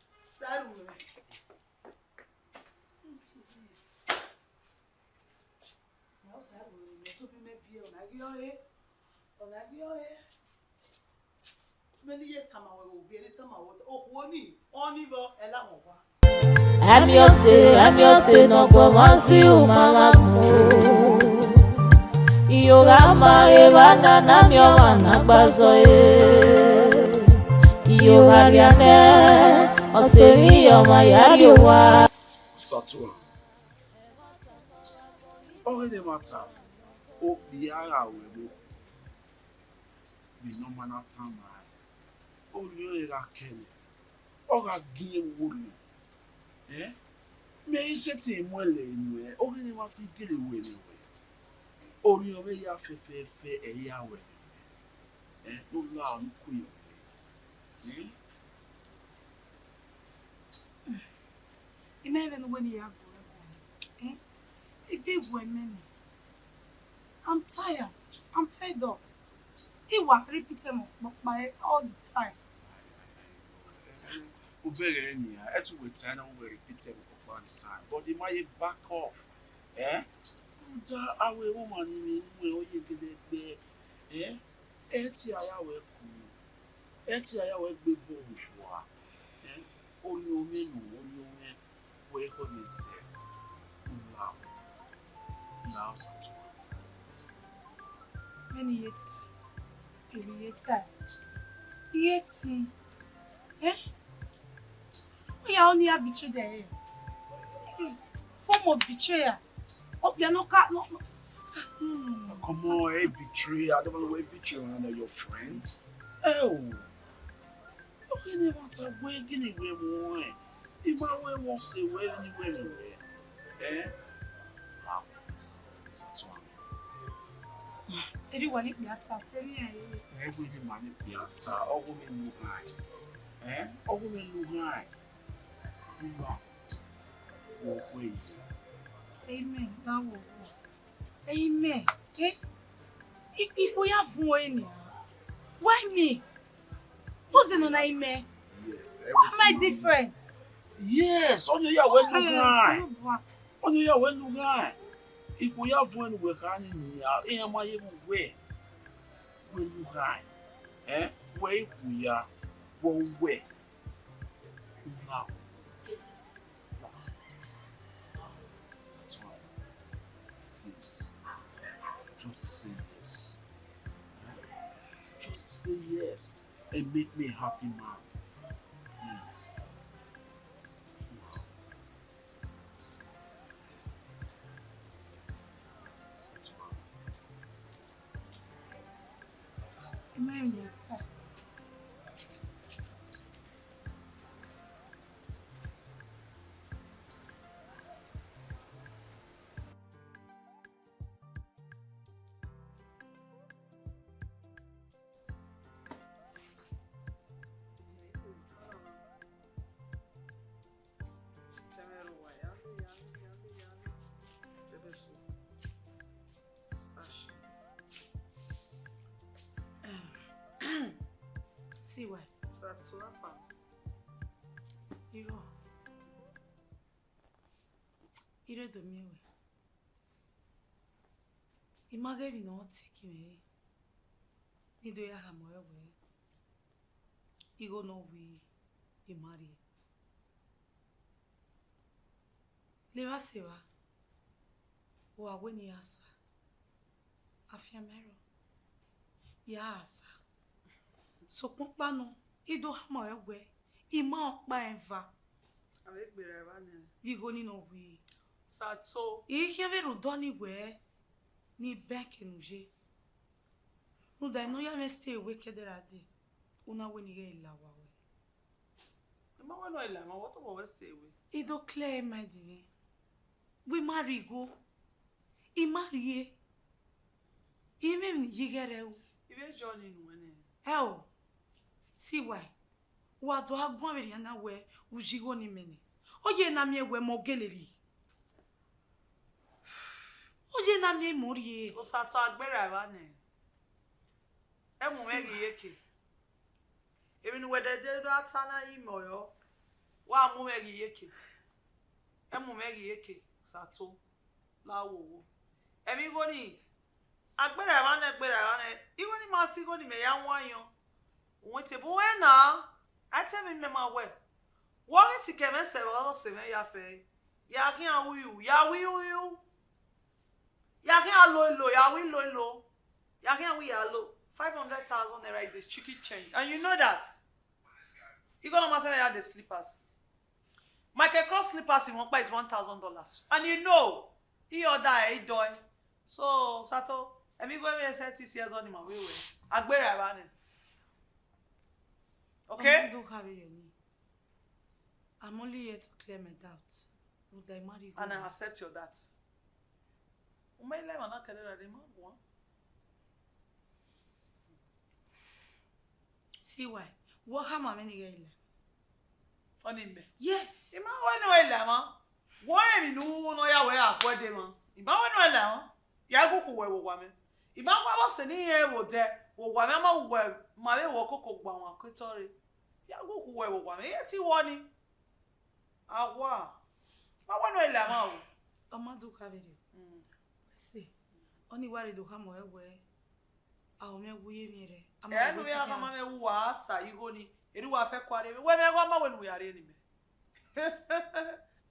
I'm your say, no go mansi umama mu. Yoga mareva na namyo managbazo Yoga riane, osemi yoma yariwa. Satua. Already matter. Oh, biara webo. Bi no mana tama. Oh, yo era kene. Oga gie wulu. Me iseti mwele inwe. Already mati gile wele. Ori ore ya fefe eya wele. No la nkuyo. Imagine when you have a big woman. I'm tired. I'm fed up. He was repeating my all the time. Etu we time and we repeat it all the time. But they might back off. Our woman in we oye gede eti aya we ku. Eti aya we gbe bo fwa. Oni omi we ko ni se. Now Satua. Many years. Yeti. We are only a betrayal. This is form of betrayal. Oh, you no. Come on, betray. I don't want to betray your friend. Oh. Okay, they want to wait anywhere more. If I won't say well anywhere. Everyone is better. Everyone is better. All women look high. All women look high. Wait. Amen. That will go. Amen. People have one. Why me? What's in an amen? Yes. Why am I different? Yes. On your way, look high. On your way, look high. If we have one we're running here, am I even where? When you high? Where we are, where? Now. That's right. Please. Just say yes. Just say yes and make me happy, man. Please. See why? So far. Ire do mewe. Image vi no tiki me. Ni do ya ha moyo we. Igo no we imari. Lewa sewa. Wa weni asa. Afia mero. Ya asa. So pano ido ha moyo we. Ima okpa enva. Awe gbere ba ni. Vi go ni no we. Sato. Ihe veru doni we ni bank enuje. No da no ya me stay away kederade. Una we ni ge lawa we. Ma wa no ila ma what about stay away? Ido clear my dini. We marry go. I marry. I me yigere o. Ibe journey no ne. Hell. See why? Wa do agbon we na we ujigo ni meni. Oye na mi ewe mo geleri. Oje na mi morie. O Sato agbere ba ni. Emu megi yeke. Ebi ni wedede do atana imo yo. Wa mu megi yeke. Emu megi yeke Sato lawo. Emi go ni agbere ba ne. Igo ni ma si go ni me ya wan yo. Won te bo we na. Atemi me ma we. Wo si ke me se ba se me ya fe. Ya kin awuyu, ya wiyu. Ya can lo, ya win lo. Ya can we are low. 500,000 naira is a chicken change. And you know that. You gonna master me the slippers. Michael Cross slippers in one buy is $1,000. And you know, he or die, he die. So, Sato, and me go be 30 years on him away. Agbere abane. Okay? Do have it. I'm only here to clear my doubt. Would I marry? And I accept your doubts. Umaile mana kelera de magwa. See why? What have my many girl? Onimbe. Yes. Ima we no ele ma. Wo emi nu no ya we afode ma. Ima we no ele ma. Ya go ku we wo wa me. Ima wa se ni e wo de. Wo wa me ma wo ma we wo koko gba won akotori. Ya go ku we wo wa me. E ti wo ni. Awa. Ma we no ele ma o. Amadu Kabiri. See, only worry do come away. I'll make we mere. I'm going to come and was you go ni. It will affect what when we are in me.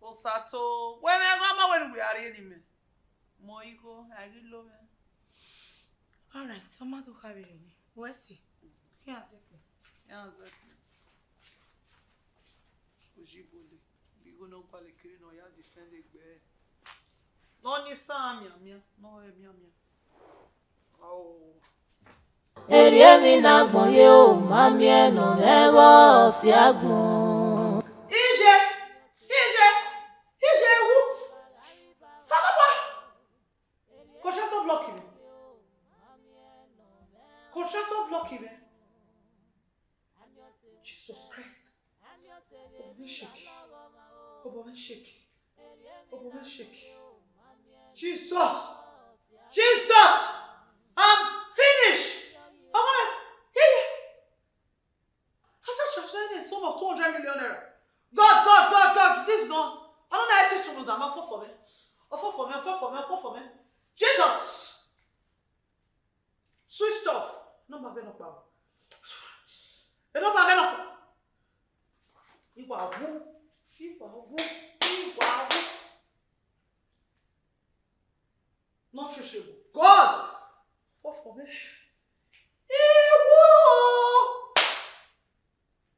Osato, when we are in me. Moigo, I did love it. All right, some other have it. Where's he? Yes, exactly. Ojibole, we go no quality no ya defend it. No ni samia mia, no mia. Oh. Eriemi na gbon ye o, mami eno ego Osiagbon. Ije wu. Salapa. Conscious blocking me. Conscious blocking me. Jesus Christ. Obo shake. Jesus! I'm finished! I thought you said a sum of 200 million naira. God, this is not. I don't know how to do that. I'm for me. Jesus! Switched off. No back no power. Not reachable. God! What for me?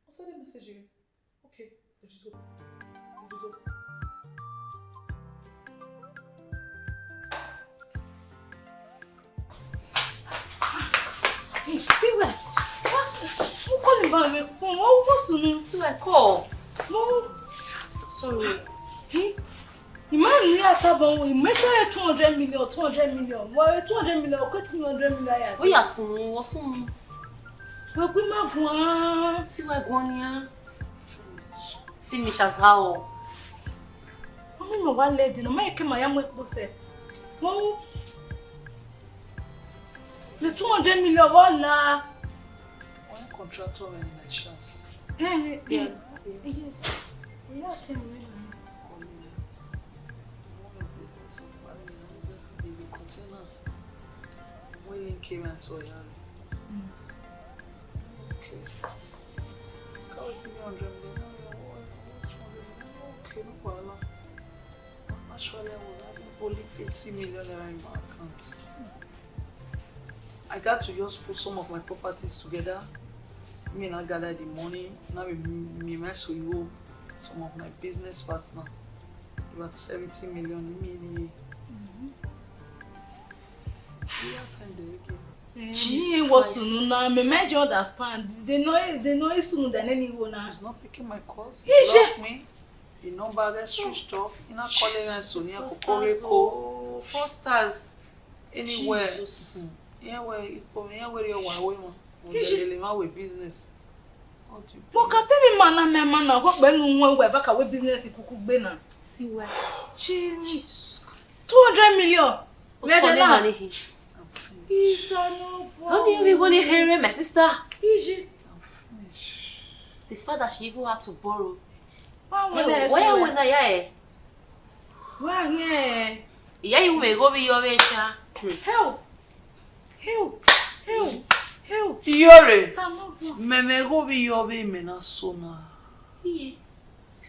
What's the message again? Okay, let's just go. See where? Who call him back? What's soon? So I call. No. Sorry. The man here at Abon, we measure 200 million, 200 million. Well, 200 million, okay, 200 million. Oh, yeah, soon. What's soon? Well, we might go. See where going here? Finish as how? I'm not one lady. No, my came. I am with Bose. No. The 200 million, what la? One contractor in the chance. Yeah. Yes. Yeah, tell me. Came and saw you. Okay. Can't wait to be 100 million. Okay, no problem. Actually, I will have only 80 million in my account. I got to just put some of my properties together. I mean, I gather the money. Now me mess with you, some of my business partner. About 70 million. Send it again. She was soon now. Me make you understand. They know it sooner than anyone now. He's not picking my calls. He blocked me. The number gets switched off. He's not calling us Sonia Kokoreko. Fosters. Anywhere. Anywhere you want. We're with business. But can tell me man, what when we back away business in See where? 200 million. Where the land? How do you even going to hear my sister? Easy. The fact that she even had to borrow. Where when I Where yeah? Yeah, you may go be your way. Help! Yore! Me go be your way, mena sona. See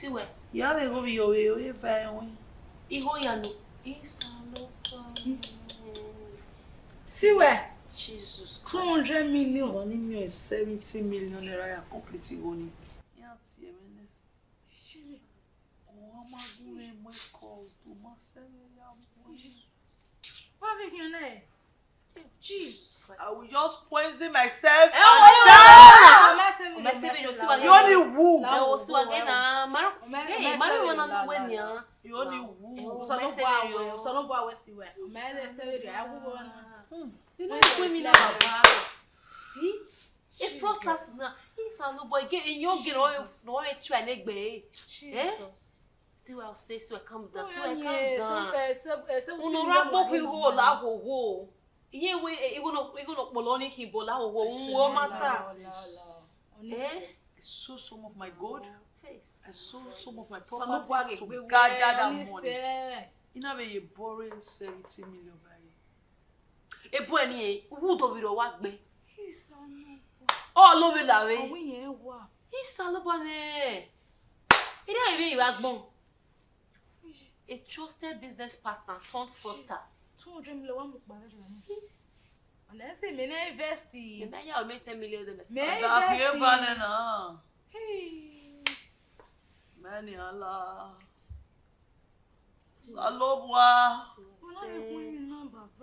where? Ya me go be your way, fine. Iho yano. See where? Jesus Christ. 200 million. Money me is 70 million naira completely gone. Ya tie menes. Oh, OMOGHAN my call to myself. What make you name? Jesus Christ. I will just poison myself and die. You only woo. You only woo. If first us now, he's a no boy getting your get oil, no try neck bay. See what I'll say, so I come down, so I come down. No rambo we go la go. Yeah, we're gonna bologna he bola or matter. I sold some of my gold. I sold some of my properties to gather that money. You know, you borrow 70 million. A boy, who do we work be? All over that way. He's Salobane. He don't even Agbon. A trusted business partner turned foster. 200 million. And then say, me na invest. You may have made 10 million. Many Allah. Salobwa.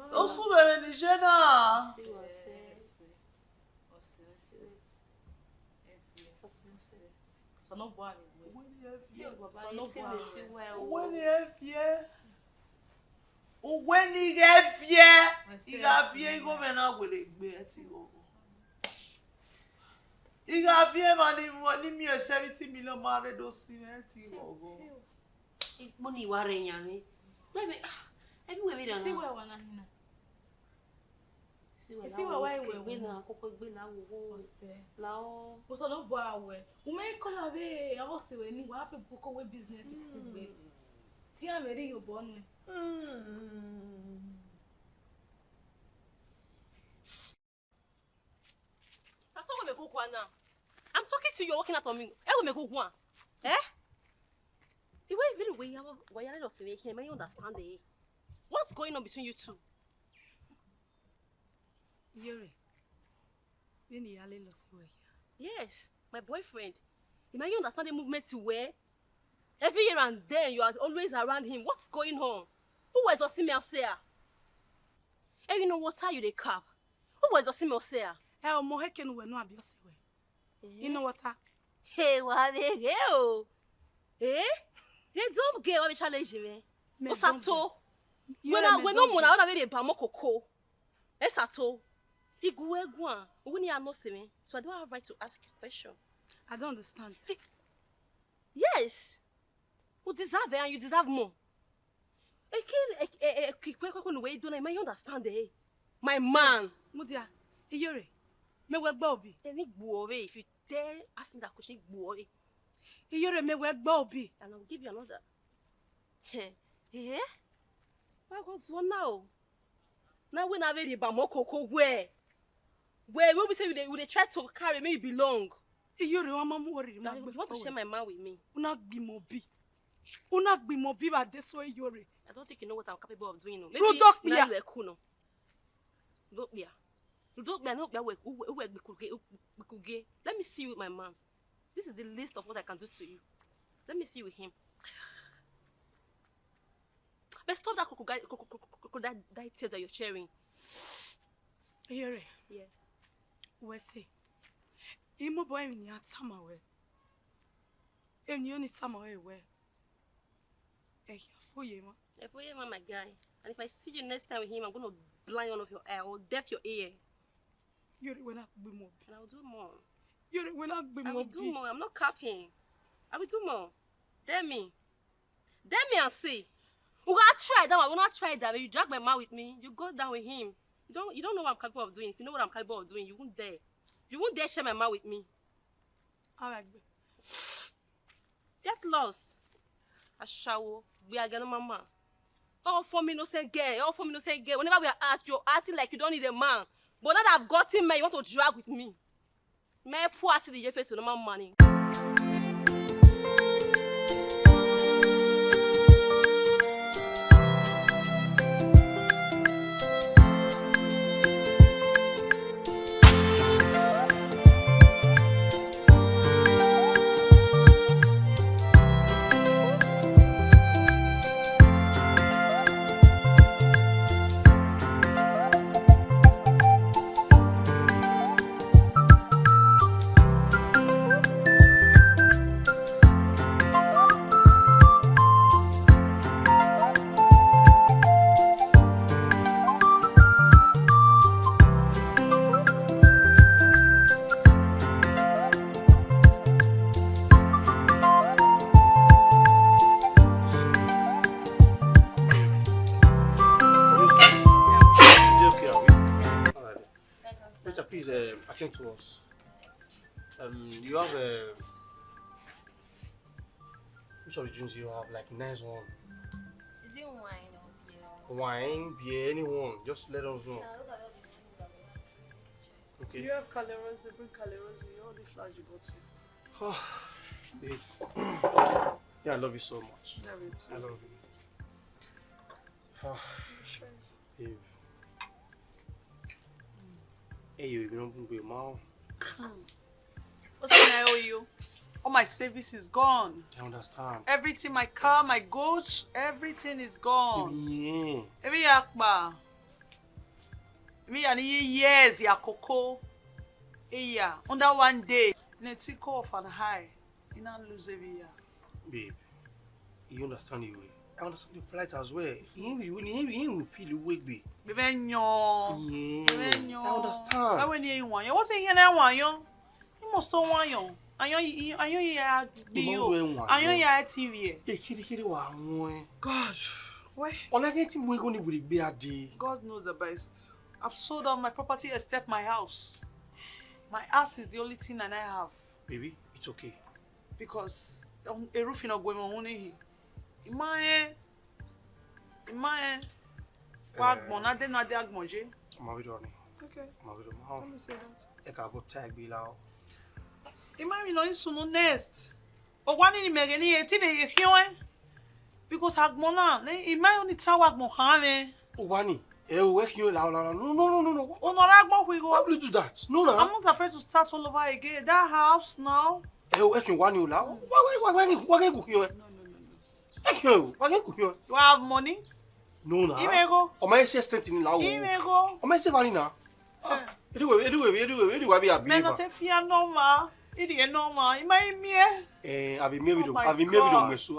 So soon, Nigerian. So no boy. When he get fear, he got fear. Go man out with it. He got fear. Man, me 70 million married those cement. Money worrying me. Maybe. Everywhere we don't see know. where one na. See where why we na koko gbe na wo la o. O so no bo awe. O me kola be awo se we ni wa fe koko we business ku gbe. Ti a me ri yo bo nu. I'm talking to you, walking out on me. Eh? The way you understand it. What's going on between you two? Yuri, yes, my boyfriend. You may understand the movement to where every year and then you are always around him. What's going on? Who was Osimel say? And you know what are you the cap? Who was Osimel say? OMOGHAN we no abuse we. You know what? Hey, what the hell? Eh? They don't get what challenge me. Osato. When no mona na we dey ba mokoko. Esato. Iguegwan. When you are not saying, so I don't have right to ask you a question. I don't understand. Yes. You deserve it and you deserve more. You understand it? My man. Mudia, Iyore, me we gba obi. If you dare ask me that question, Iyore, me we gba obi. And I'll give you another. Eh? What was one now? Now when I read about Mokoko, where we say they try to carry me belong. Iyore, I'm worried. You want to share my man with me? Una gbi mobi ba deso Iyore. I don't think you know what I'm capable of doing. Maybe now you are cool. No. Let me see you with my man. This is the list of what I can do to you. Let me see you with him. But stop that crocodile tears that you're sharing. Iyore. Yes. We say. Imo boy ni atama we. Eni oni tama we. Efoyema, my guy. And if I see you next time with him, I'm going to blind one of your eye or deaf your ear. You're not be more. And I will do more. You're not be more. I will do more. I'm not capping. I will do more. Dare me and see. We will try that. I will not try that. When you drag my man with me, you go down with him. You don't know what I'm capable of doing. If you know what I'm capable of doing, you won't dare. You won't dare share my man with me. Alright. Get lost. Ashawo, we are gonna mama. All for me no say girl. Whenever we are asked, you're acting like you don't need a man. But now that I've got him, man, you want to drag with me. My poor city, you face with no money. Please attend to us. You have which of the drinks you have? Like nice one. Is it wine or beer? Wine, beer, anyone. Just let us know. Okay. You have calories, you bring calories, all the flags you got to. Babe. Yeah, I love you so much. I love you. Babe. Hey, you don't bring your mom. What can I owe you? All my service is gone. I understand. Everything, my car, my goods, everything is gone. Yeah. Every yakba. Me and years ya coco. Yeah, under one day. Let's go off and high. You not lose every year. Babe, you understand you. I understand your plight as well. You will feel you wake me. Yeah. I understand. I went here one. You wasn't here now one you. You must don't want you. I know you are TV. God. Why? God knows the best. I've sold all my property except my house. My ass is the only thing that I have. Baby, it's okay. Because a roof in a going on here. In my Agbon, I didn't know the Agbonje. Okay. Let me say that. Imagine no insuno nest. But one in the Megani, a TV here. Because Agbona, imagine it's our Agbon. Wani, work you now. No. Oh, no, Agbon, we go. How will you do that? No. I'm not afraid to start all over again. That house now. Working one you now. Why you have money? No, Imego. O my say strength in law. Imego. O my say valina. Anyway, be a Men not if you normal. It is normal. You might me. I've been married on Meso.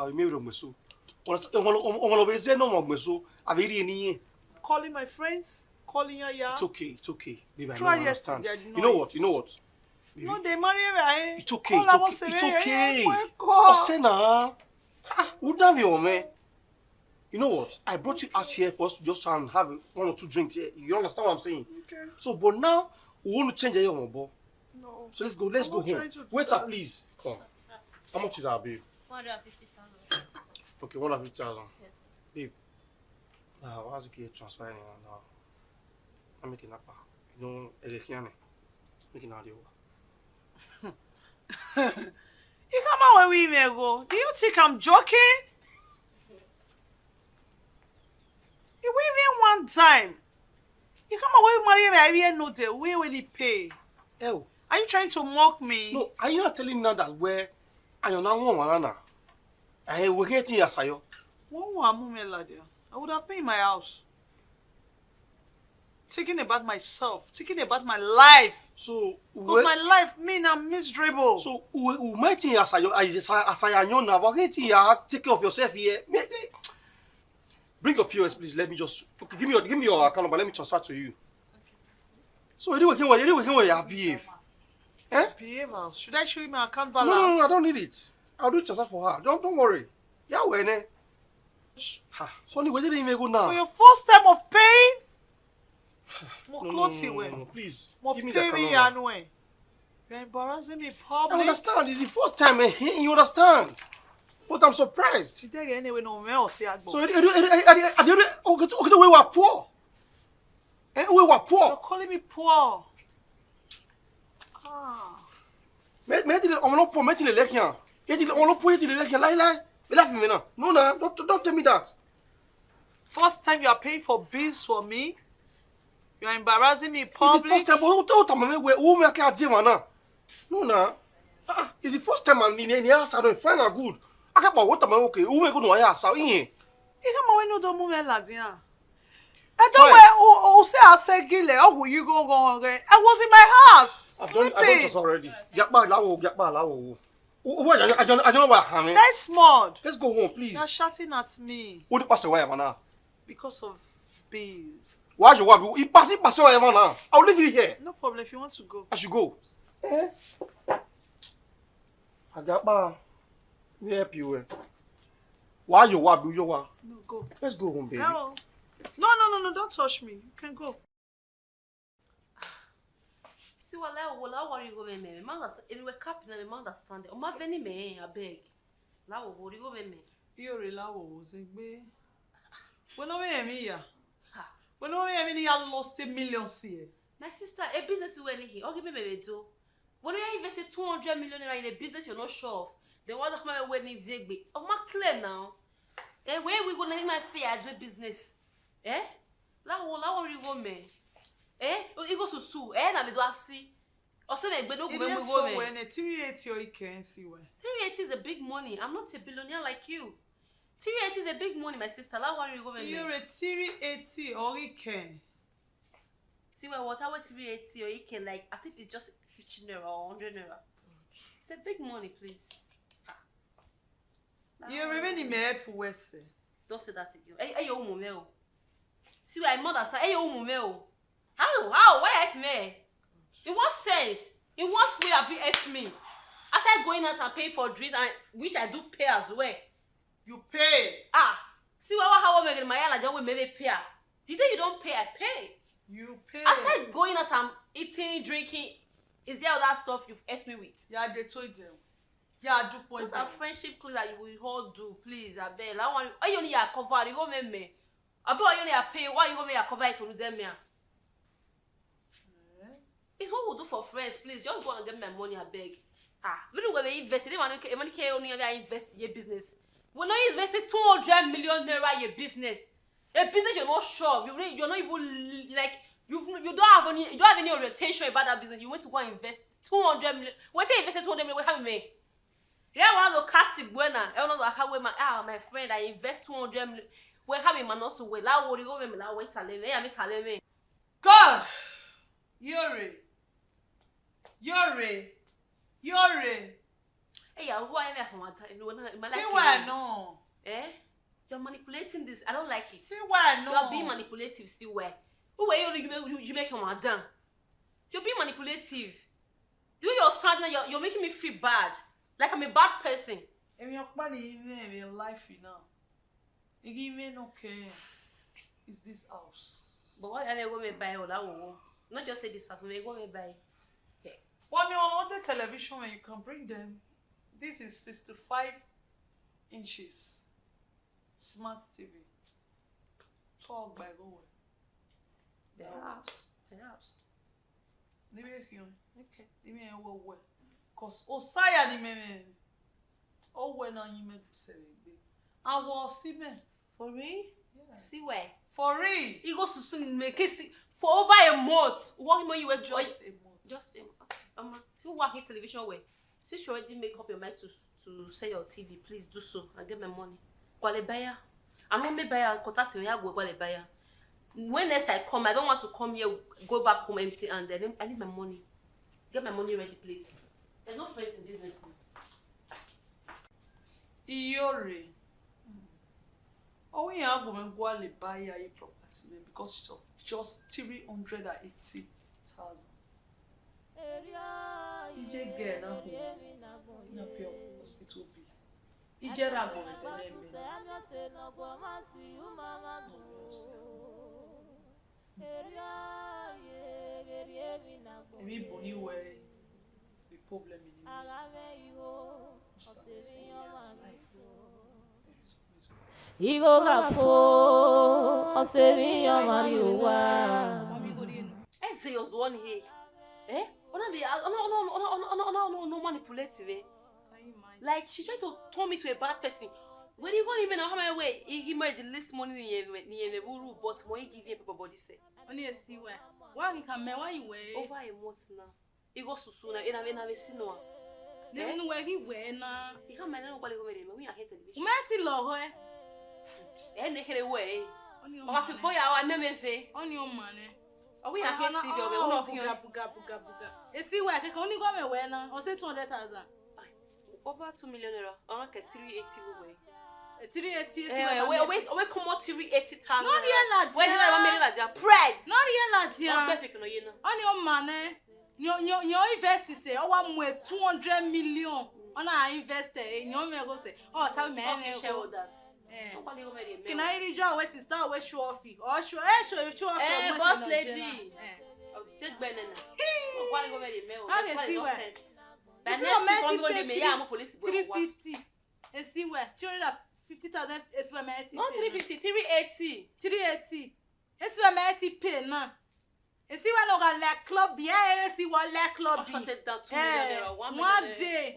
Calling my friends, calling your yard. It's okay. Baby, I Try understand. yesterday, You know what? Baby. No, they marry right. It's okay. Oh, Senna. Who damn you, man? You know what? I brought you out here for us to just try and have 1 or 2 drinks here. You understand what I'm saying? Okay. So, but now we want to change your mobile. No. So let's go home. Wait up, please. Come. How much is our bill? 150,000. Okay, 150,000. Yes. Babe. Now, what's the transfer now? I'm making that back. You know, making that deal. You come out when we may go. Do you think I'm joking? You win one time. You come out when we marry me, I really know the way will he pay. Oh. Are you trying to mock me? No, are you not telling me now that where I am now one I will get in as I am. I would have been in my house. Thinking about myself, thinking about my life. So, because my life mean I'm miserable. So, who might think as I know now, but take care of yourself here. Bring your POS, please. Let me just give me your account number. Let me transfer to you. So, you behave. Eh? Behave? Should I show you my account balance? No, I don't need it. I'll do it transfer for her. Don't worry. Yeah, when eh? Sonny, where did you even go now? For your first time of pain? No, please. Give me the account number. You're embarrassing me in public. I understand. It's the first time, you understand. But I'm surprised. So, we were poor. We were poor. You're calling me poor. Don't tell me that. First time you are paying for bills for me? You are embarrassing me in public. It's the first time. No. It's the first time I'm in the house. I don't find her good. I can't what am I okay? Who am I going to house? You come away no do move like that. I don't say I say gile. How will you go again? I was in my house. I've done this already. I don't know what happened. That's smart. Let's go home, please. You're shouting at me. What do you pass away, man? Because of bills. Why you want? You pass away, man. I'll leave you here. No problem. If you want to go, I should go. I got my. We help you. Why you want? Do you want? No, go. Let's go home, baby. No. Don't touch me. You can go. See what I worry go me. If we cap na me understand. O ma veni me abeg. La wo worry go me. You rela wo zegbe. When no we me ya. When no we me ya lost a million here. My sister, a business you any here. Okay, me do. When you invest 200 million naira in a business you're not sure of, then what come my wedding zegbe. Oh ma clear now. Where we gonna make my fair do business? La worry go me. You go to sue. Na me do asi. O se me gbe no go me go me. When 380 or you can see where. 380 is a big money. I'm not a billionaire like you. 380 is a big money, my sister. La worry go me. You're a 380 or you can. See what 380 or you can like as if it's just 15 naira or 100 naira. It's a big money, please. You remember me help West. Don't say that again. Hey, yo, mumeo. See what I mother say. Hey, yo, mumeo. How? Why help me? In what sense? In what way have you helped me? As I going out and pay for drinks, and which I do pay as well. You pay. See how I make my like that way maybe pay. The day you don't pay, I pay. You pay. As I going out and eating, drinking, is there all that stuff you've helped me with? Yeah, they told them. Yeah, do point. Those are friendship clues that you will all do, please. I beg. I want you only cover. You go make me. I bet you only pay. Why you go make cover it to them? It's what we do for friends, please. Just go and get my money, I beg. We don't go invest. They want to only invest in your business. When you invested 200 million naira in your business, a business you're not sure. You're not even like you don't have any orientation about that business. You want to go and invest 200 million. When you invested 200 million, what have you made? Yeah, one of the casting buena. I don't know how my friend I invest 200 million. When have you man also well? La worry go me la wait tell me. I me tell me. God. Yore. Hey, who I am from what time? See why no? Eh? You're manipulating this. I don't like it. See why no? You're being manipulative. See why? Who are you make your madam? You're being manipulative. Do your son, you're making me feel bad. Like I'm a bad person. If you're money, even life now. You give me no care. Is this house? But what are they going to buy all that? Not just say this house, we're going to buy. Okay. Well, I mean, on the television, when you can bring them, this is 65 inches. Smart TV. Talk by the way. Perhaps. Okay. Leave me well. Cause Osaya ni me. Oh, when are you meant to say it? I was see me. For real? Yeah. See where? For real. He goes to soon make it for over a month. One month you were just a month. Just still working television way. Since you already make up your mind to sell your TV, please do so and get my money. Quale buyer. I don't me buyer contact me. I go quale buyer. When next I come, I don't want to come here, go back home empty handed. I need my money. Get my money ready, please. There's no friends in business, please. Iore. Oh, we are going to go buy a property because of just 380,000. Ije get na pure hospital B. Ije rago Emi boni way the problem in Igo gafo osevi yomariwa. I say yours one here. Eh? No manipulative. Eh? Like she tried to turn me to a bad person. When you can't even know how my way, he give me the least money near me, but more give me people body say. Only a see where. Why he can why you wear? Over a month now. He goes to soon and I've seen no one. They know where he wear now. He can't manage nobody over there. We are here television. Mati logo eh? And they get away. On your money. Boy, I never pay. On your money. Oh, we are here TV. We will not hear. You see where I can only go away now. Or say 200,000. Over 2 million naira. I want 380 away. 380. We come out 380,000. Not real lad. Where did I make that? Pride. Not real lad. Perfect no you know. On your money. Your invest say oh one way 200 million. On our investor, you may go say, oh, tell me, shareholders. Can I read your way sister or show off you? Or show off your boss lady. Take Benin. How they see where? But next 350. And see where? 250,000 is where my not 350, 380. 380. It's where my pay now. You see when I like club, yeah, see what like club. Shut it down 2 million. One day.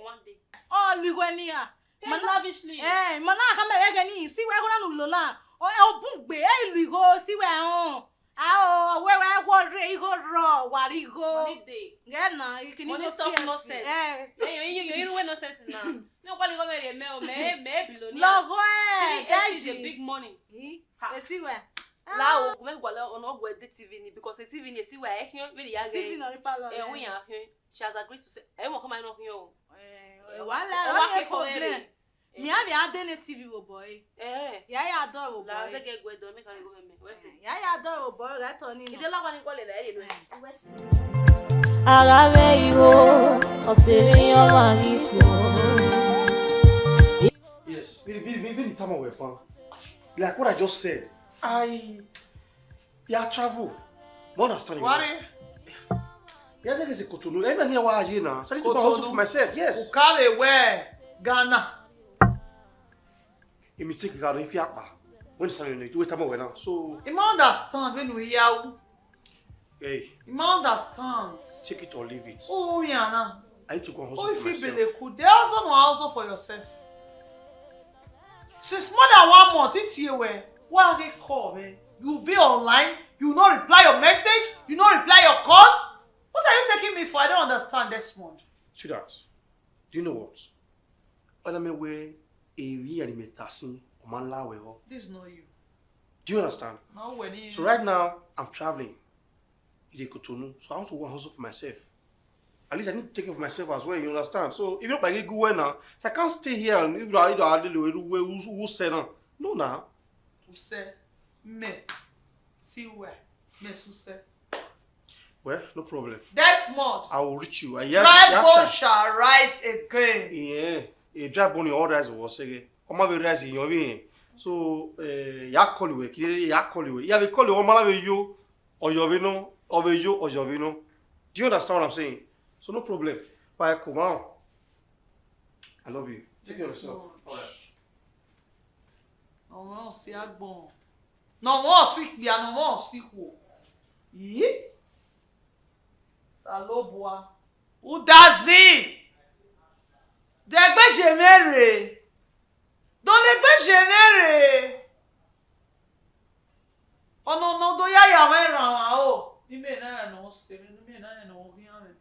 Oh, we go near. Man lavishly. Mana come back again. See where I go na. Oh, book be. We go see where where I go raw. What he go? Yeah, na you can even stop nonsense. You know nonsense now. Nobody go marry me billionaire. Logo that's a big money. You see where? La o come gwala on ogwo the TV ni because the TV ni see where I can really again. TV no repalo. We are here. She has agreed to say I won't come I no here. Wala problem. Me have the TV boy. Yeah, adore boy. La get go do make I go me. We see. Yeah, adore boy that on ni. Ide la kwa ni ko le be no. We see. Agave iwo osevi yomariwa. Yes, the time we're fun. Like what I just said. Travel. More understanding. What? Yeah, there is a Cotonou. I hear why you now. So I need to go also for myself. Yes. Ukale where? Ghana. A mistake got if you are. When it's time you wait a moment now. So. You understand when we hear. Hey. You understand. Take it or leave it. Oh yeah. I need to go also for myself. If you could, they also know also for yourself. Since more than 1 month, it's here where. Why they call, man? You be online, you not reply your message, you not reply your calls. What are you taking me for? I don't understand this month. Sweetheart, do you know what? This is not you. Do you understand? No, when you... So right now, I'm traveling. in Cotonou, so I want to go and hustle for myself. At least I need to take care of myself as well, you understand? So if you don't like it, go now. I can't stay here and if you are who say no. No, nah. Who say? Me. See where? Me say. Well, no problem. Desmond. I will reach you. Dry bone shall rise again. Yeah. A dry bone all rise was again. I'm not rise in your vein. So, ya call you. Ya call you. Ya will call you. Omala you or your vino, over you or your vino. Do you understand what I'm saying? So no problem. Bye, come on. I love you. Take care of yourself. All right. No, Osiagbon. No more sick, be no more sick. Ye? Salobwa. Who does it? Degbe jemere. Don't legbe jemere. Oh no, do ya mera o. Ni me na no se, ni me na no rian.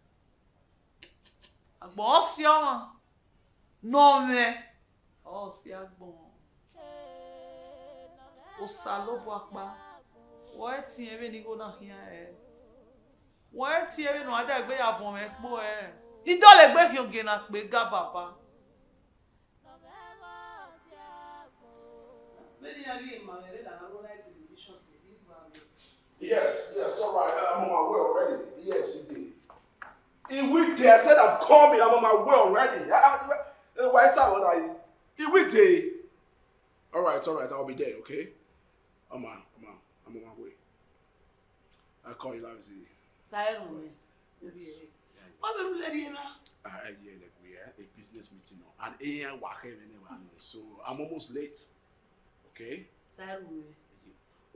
Agbon Osioma. No me. Osiagbon. O salobwa pa. Why ti ebe ni go na hian e. Why ti ebe no ada gbe ya fon me po e. Ido le gbe ki oge na pe ga baba. Yes, all right. I'm on my way already. Yes, he did. In weekday, I said I'm coming. I'm on my way already. Why time was I? In weekday. All right. I'll be there. Okay. I'm on my way. I'll call you live. Yes. What will you let We are a business meeting now, and so I'm almost late. Okay.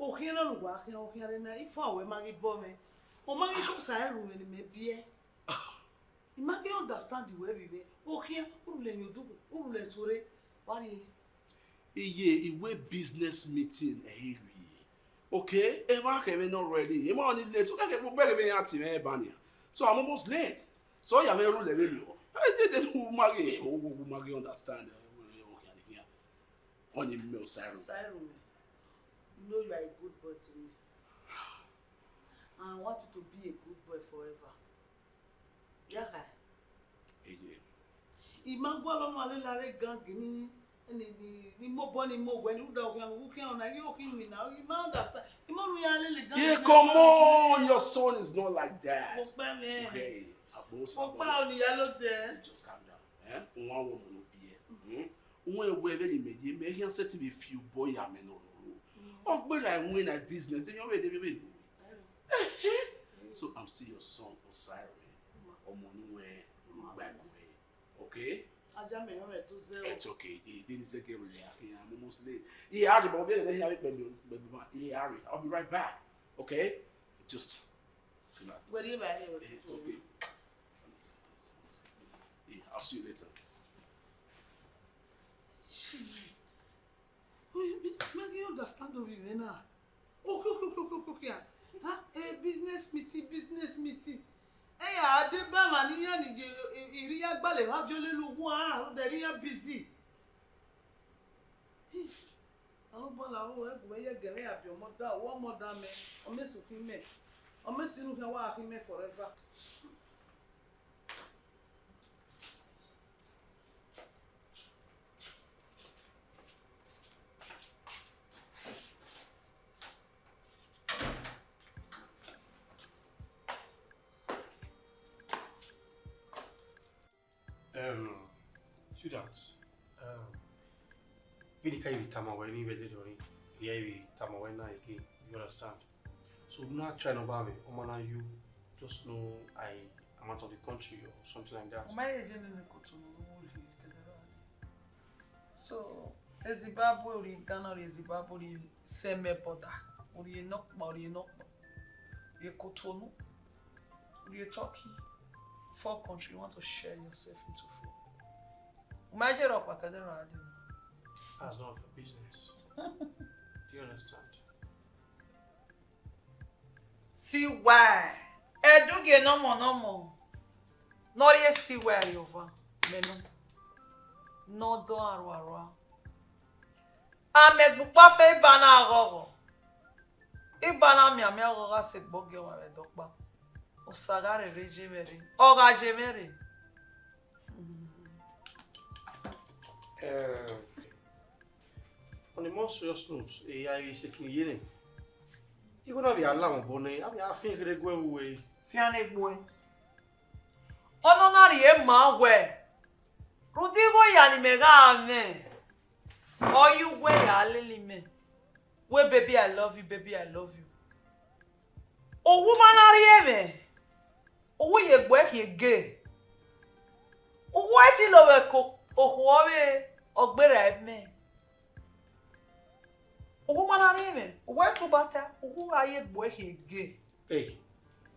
Okay, no work. Okay, na if I were married, boy, or married to Saru and maybe. You might understand the way we be. Okay, who will you do? Who will let you? What A business meeting. Okay, Emma came not ready. Emma only late. Okay, so I'm almost late. So you have a rule. I didn't who understand. On your mill, Saru. You know you are a good boy to me. I want you to be a good boy forever. Yeah. Imagwalo no ale la gang ni mo boni mo when you da who can na you me now. You understand? Yeah, come on. Your son is not like that. Okay. Just calm down. Eh? One woman will be here. We very me here set to be few boy ameno. Oh, but I win at business. Then you're ready. So I'm still your son, Osiris. Or money back way. Okay? It's okay. He didn't say I'm almost late. Yeah, I'll be right back. Okay? Just where do you buy it? It's okay. Yeah, I'll see you later. You understand of it now? Okay. Huh? A business meeting. Hey, I did buy money and Iria Ballet have your little one, they're busy. I don't know where you're getting up your mother, one more damn, or miss of him, or miss you can walk him forever. Students, we can't tamawe ni better doing. Yeah, we tamawe na again. You understand? So do not try to buy me. Omana, you just know I'm out of the country or something like that. My agent in the Cotonou. So, Zimbabwe or Ghana or Zimbabwe, same border. Or you knock, you Cotonou, or you Turkey. 4 countries, you want to share yourself into 4. Imagine up academic. That's not for business. Do you understand? See why? Do get no more. Not yet see where you are. No do arwa. I make bupa fe bana agogo. Ibana mi ame agoga se gboge wa re dokpa. Osagare rejemere. Oga jemere. On a more serious note, I is a king. You gonna be alarm bonnet. I think they go away. Fiane boy. Ononari e mawe. Rudigo yani mega ame. Or you way alili me. Where baby I love you, baby I love you. O woman ari eme. O we ye gwe ye gay. O white lowe ko o huwe ogbere me. O woman ari eme. O we to bata o hu aye gwe ye gay. Hey,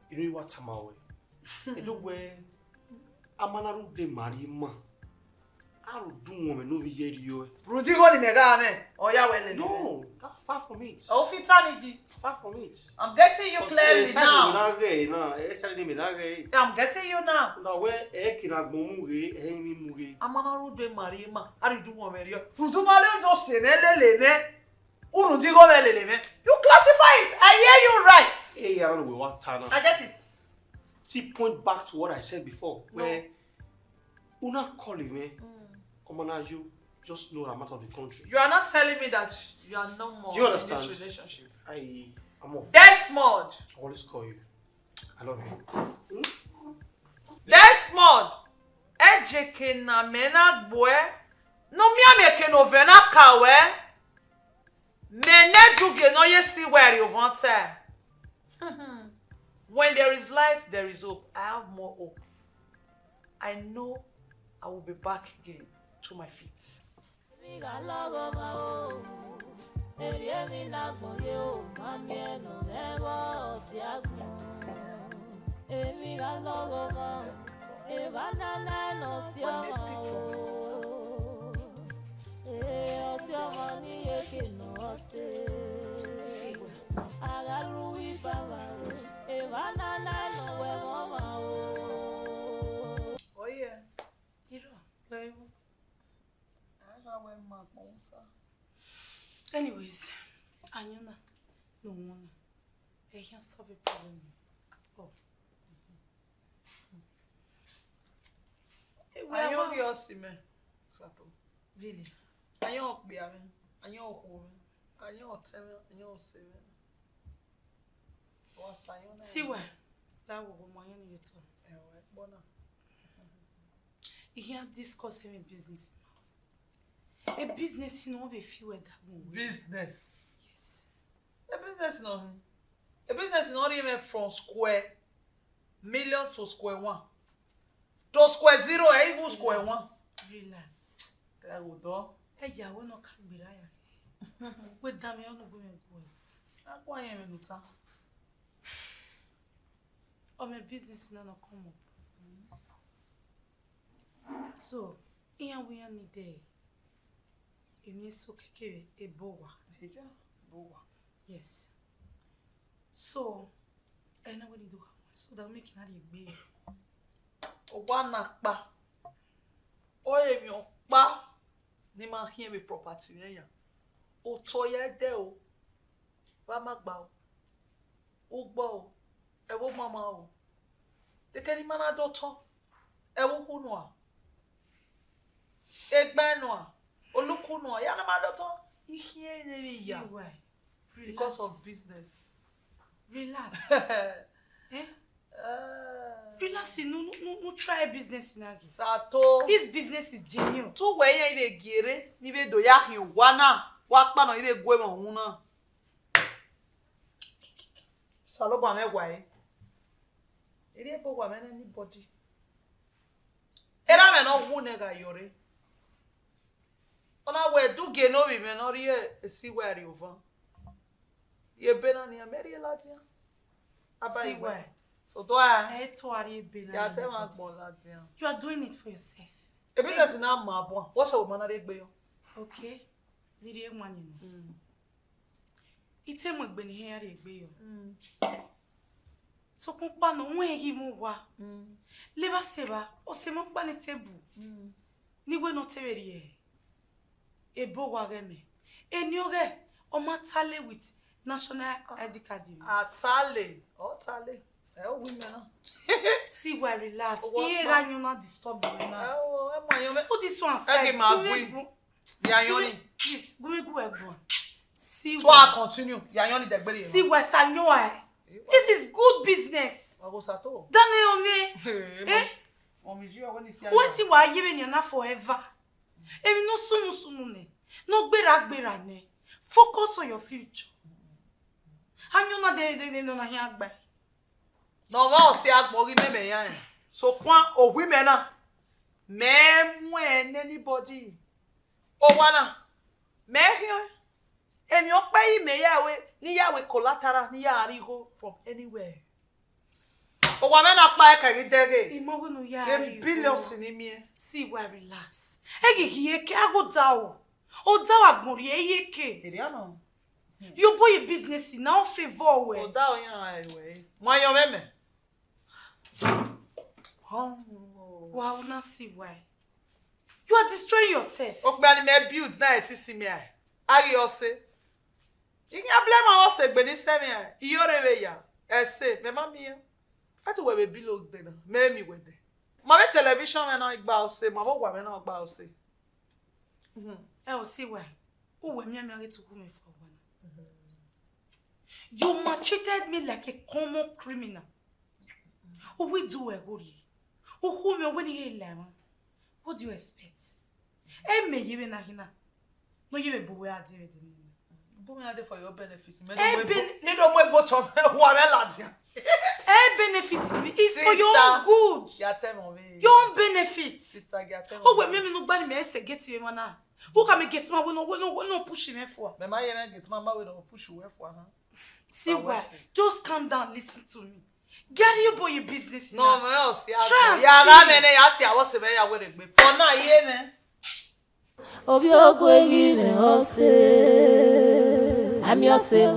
you know what tamawe? You do where amanaru de marima. I don't do woman no video. Rudigo ni mega ame. Oya wele. No, that's far from it. O fitaniji. Far from it. I'm getting you clearly now. I'm getting you now. Now where Amanaru de marima. Ari du womerio. Rudumale do senelele. Urudigo melele. You classify it. I hear you right. Hey, I don't know what Tana. I get it. See, point back to what I said before, where una calling me. You just know I'm out of the country. You are not telling me that you are no more Do you understand? in this relationship. I'm off. Desmond. I always call you. I love you. Desmond. Ejeke na mena boy. No miame ke no vena kawe. Mene duge no yesi where you want. When there is life, there is hope. I have more hope. I know I will be back again to my feet. Oh yeah. Very good. Anyways, Anyona, no one. I can't solve a problem at all. I don't know see me. Really? I don't be having. I don't hold. I don't tell me. I don't say. See where? That will go my own YouTube. You can't discuss any business. A business, you know, be few at that moment. Business. Yes. A business, no. A business is not even from square million to square one. To square zero, even square one. Relax. That would do. Hey, yeah, we're not can't be right. Wait, damn, you're not going to go. I'm going to go. Oh, my business is not come up. So, here we are need a so keke a bowa. Yes. So, I know what you do. So that make it a big. One nakpa. Oh, if you pa, ni ma hear me property neya. O toya de o. Ba magba o. O gba o. E wo mama o. De keni mana doto. E wo kunwa. Egbanoa, Olukunwa, ya na madoto. Ihe ni ya. Because of business. Relax. Eh? Relax. No try business in Agi. Sato. This business is genuine. Tu weye ibe gere, ni be do ya hin wana. Wakpa no ibe gwe mo huna. Saloba me gwae. Ire po gwa me anybody. Era me no hu nega yore. Ona we do ge no be me no rie see where you van. Ye bena ni America Latin. See where? So do I. You are doing it for yourself. E business na ma bo. What's your man gbe yo? Okay. Liri enwan you. Ite mo gbe ni he are gbe yo. So kun pa no won yi mu wa. Le ba seba, o se mo pa ni table. Ni we no teweri e. E bo wa geme. Eni oge o ma tale with national ID card. Atale. O tale. E o women na. See why relax. Here you not disturb me now. Oh, put this one aside. Please, go Agbon. See why continue. See why Sanyoa. This is good business. Dame eh? What you are giving you now forever? Emi no sunu ne. No gbera ne. Focus on your future. Anyona de no na here agba. No wa Osiagbon ri meme yan. So kwan o women na. Me when anybody. O wana. Me here. Emi o pe yi me yawe, ni yawe collateral, ni ya arigo from anywhere. O wa me na pa e kari dege. Imogo no ya. Billions ni mi. See why relax. Egi hiyeke ago dawo. O dawo Agbon ri eyeke. Iriano. You boy business now favor we. O dawo yan aiwe. Mo yan meme. Wow, now see why. You are destroying yourself. Okbani me build na eti si mi ai. Ari ose. You can blame my ose Benin City. Iyorewe ya. Ese me mami ya. Atu we be below there. Me mi we there. Ma be television me na igba ose, ma bo wa me na igba ose. Eh, see why. Who we me to go me for one. You maltreated me like a common criminal. Who we do a good ye? Who me when he lemon? What do you expect? Eh, me you na hina. No, you be boy at the for your benefit. Benefit me. It's for your own good. Your own benefit. Sister, oh, when me nobody me say get you mana. Who can me get my we no push him for? Me my get mama we no push you for huh? See why? Just calm down, listen to me. Get you boy your business. No, me else ya na me ne ya ti awo se be ya we regbe. For now ye me. Obi ogwe me ose. I'm your say.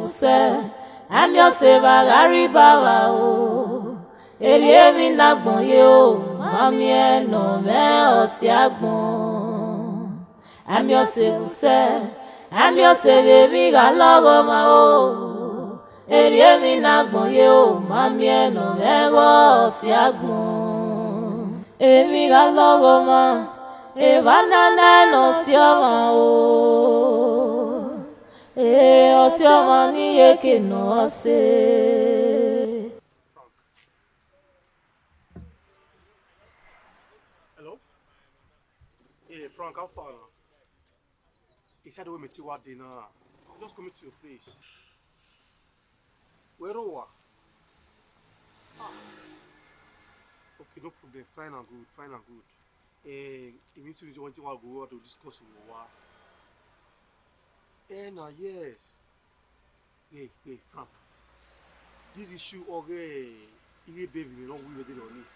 I'm your bagari baba o. Eri mi nagbon ye o. Mami eno me Osiagbon. I'm your say. I'm your baby galogo ma o. Eri mi nagbon ye o. Mami eno me Osiagbon. Emi galogo ma. Evanana no sioma o. Osioma ni yeke no se. Hello? Hey, Frank, how far now? He said we meet you at dinner. I'm just coming to your place. Where are you? Okay, no problem. Fine and good. If you want to go out to discuss with you, yes. Hey, Frank. This issue of baby, you know, we were doing on it.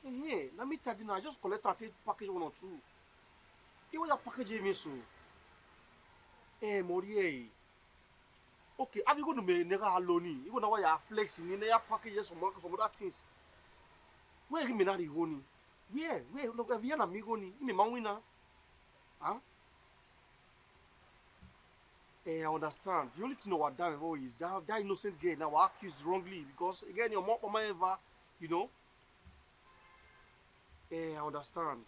Money, let me tell you, I just collect a package 1 or 2. It was a package, me so. Morier. Okay, are you going to make never alone? You know why you are flexing in your packages from other things. Where is Minari Honi? Where? Look, if you're an amigo, you may win. Huh? I understand. The only thing what done is that innocent girl now accused wrongly because again your mom ever, you know. I understand.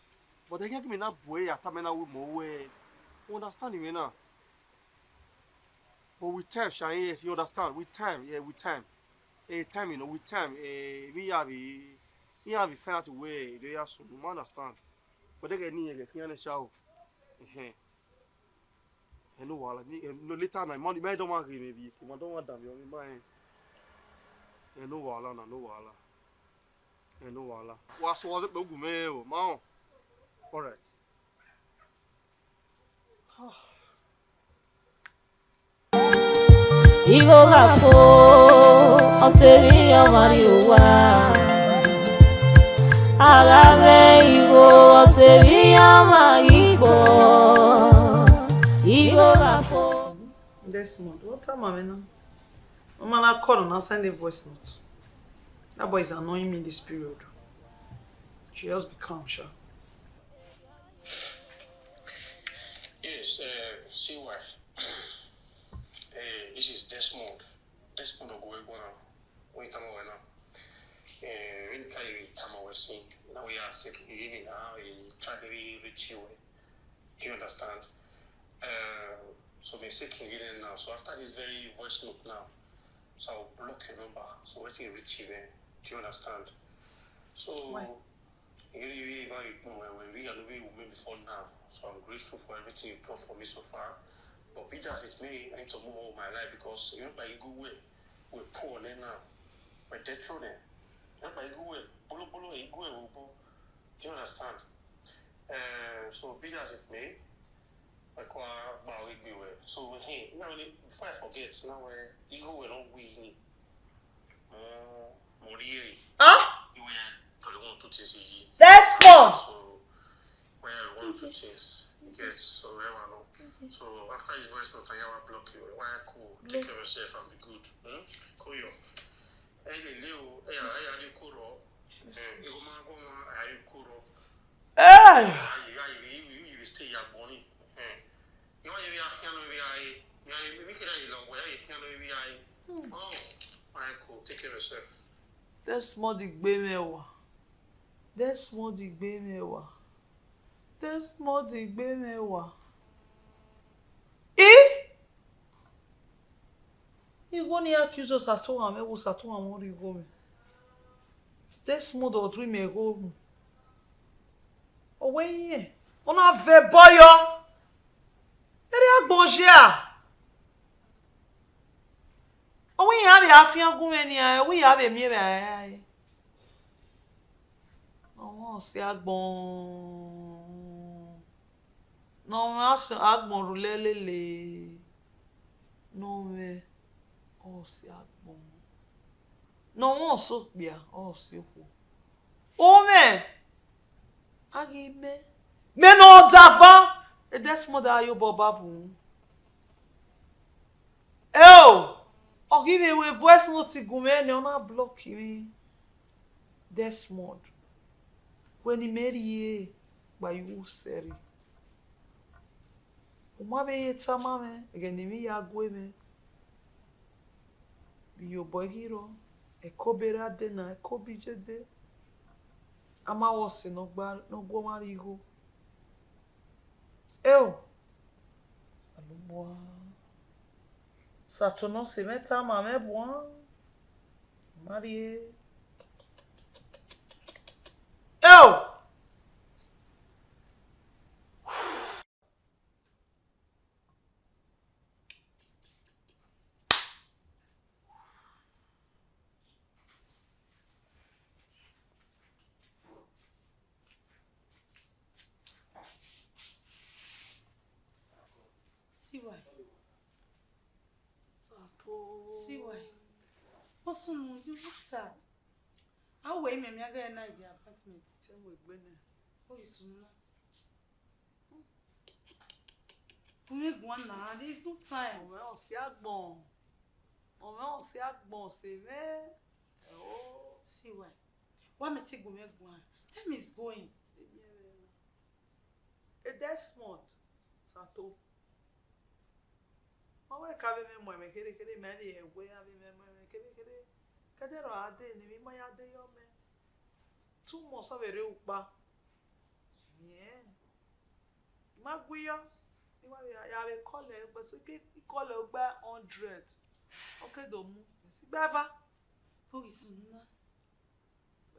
But I can't give me that boy at time now with more way. You understand me now? But with time, Shine, yes, you understand. With time, with time. Time, you know, with time, we have a find out a way. They are so you understand. But they get near the show. I know what no later my money don't want maybe. I don't want them. You mind? I know what I know what. What was it? Bogu me, man. All right. Igo gafo, oseviyo mariwa. Agave igo, oseviyo marigo. Igo gafo. Desmond, what time am I now? Mama, I call and I'll send a voice note. That boy is annoying me this period. She just be calm, sure. Yes, see why. This is Desmond. Desmond Ogoegwana. we come over now. When we come over seeing, now we are seeking in now, we try to reach you. Do you understand? So we're seeking in now. So after this very voice note now, so I'll block your number. So waiting reach you. Do you understand? So we women before now. So I'm grateful for everything you've done for me so far. But be that it may, I need to move on my life because you know by a good way, we're poor now. We're dead through them. You know by a good way, bolo bolo a good way. Do you understand? So be that it may, I call about a good way. So hey, now before I forget, now we're ego will not win. That's all. So where I want to change. Get so wherever no. So after his voice note, I will block you. Why cool? Take care of yourself and be good. Cool you. Hey, Leo. Hey, I kuro. You go I kuro. Hey. You stay your boy. You want to be a fan of the you make it a long way. Oh, why cool? Take care of yourself. That's more the Benewa. That's more the Benewa. That's more the Benewa. You go near accusers at home, I was at home, what you go. That's more the dream me go. Oh, wait, on a ve boyo. Ere bonjour. Oh, we have a fian go we have a mirror. Oh, Osiagbon. Non, Osiagbon roulele. Non, mais Osiagbon. Non, on saute bien. Osiagbon. Oh, mais. Agime. Mais non, d'avant. Et des yo bobabu. Oh! Oh, give me a voice note gume, ne on a bloqué me. Desmond. When he marry by you seri. Uma be tama me, again me ya gwe me. Be your boy hero. E kobera de na e kobije de. Ama wose no go mari go. Eu. Alumwa. Satono se meta ma me boan. Marie. Eu. See why? See why? What's on you look sad? How way me I get a night the apartment? Oh, it's not. We make one now. There's no time. Osiagbon. Osiagbon say me. Oh, see why? Why me take go make one? Time is going. A Desmond. Sato. Owe ka be me mo me kere me dey egwe ya be me kere kadero ade ni mi ma ya de yo me tu mo so bere upa yeah ma gwiyo ni wa ya be call e but so ke call e gba 100 okay do mu si gbava police nna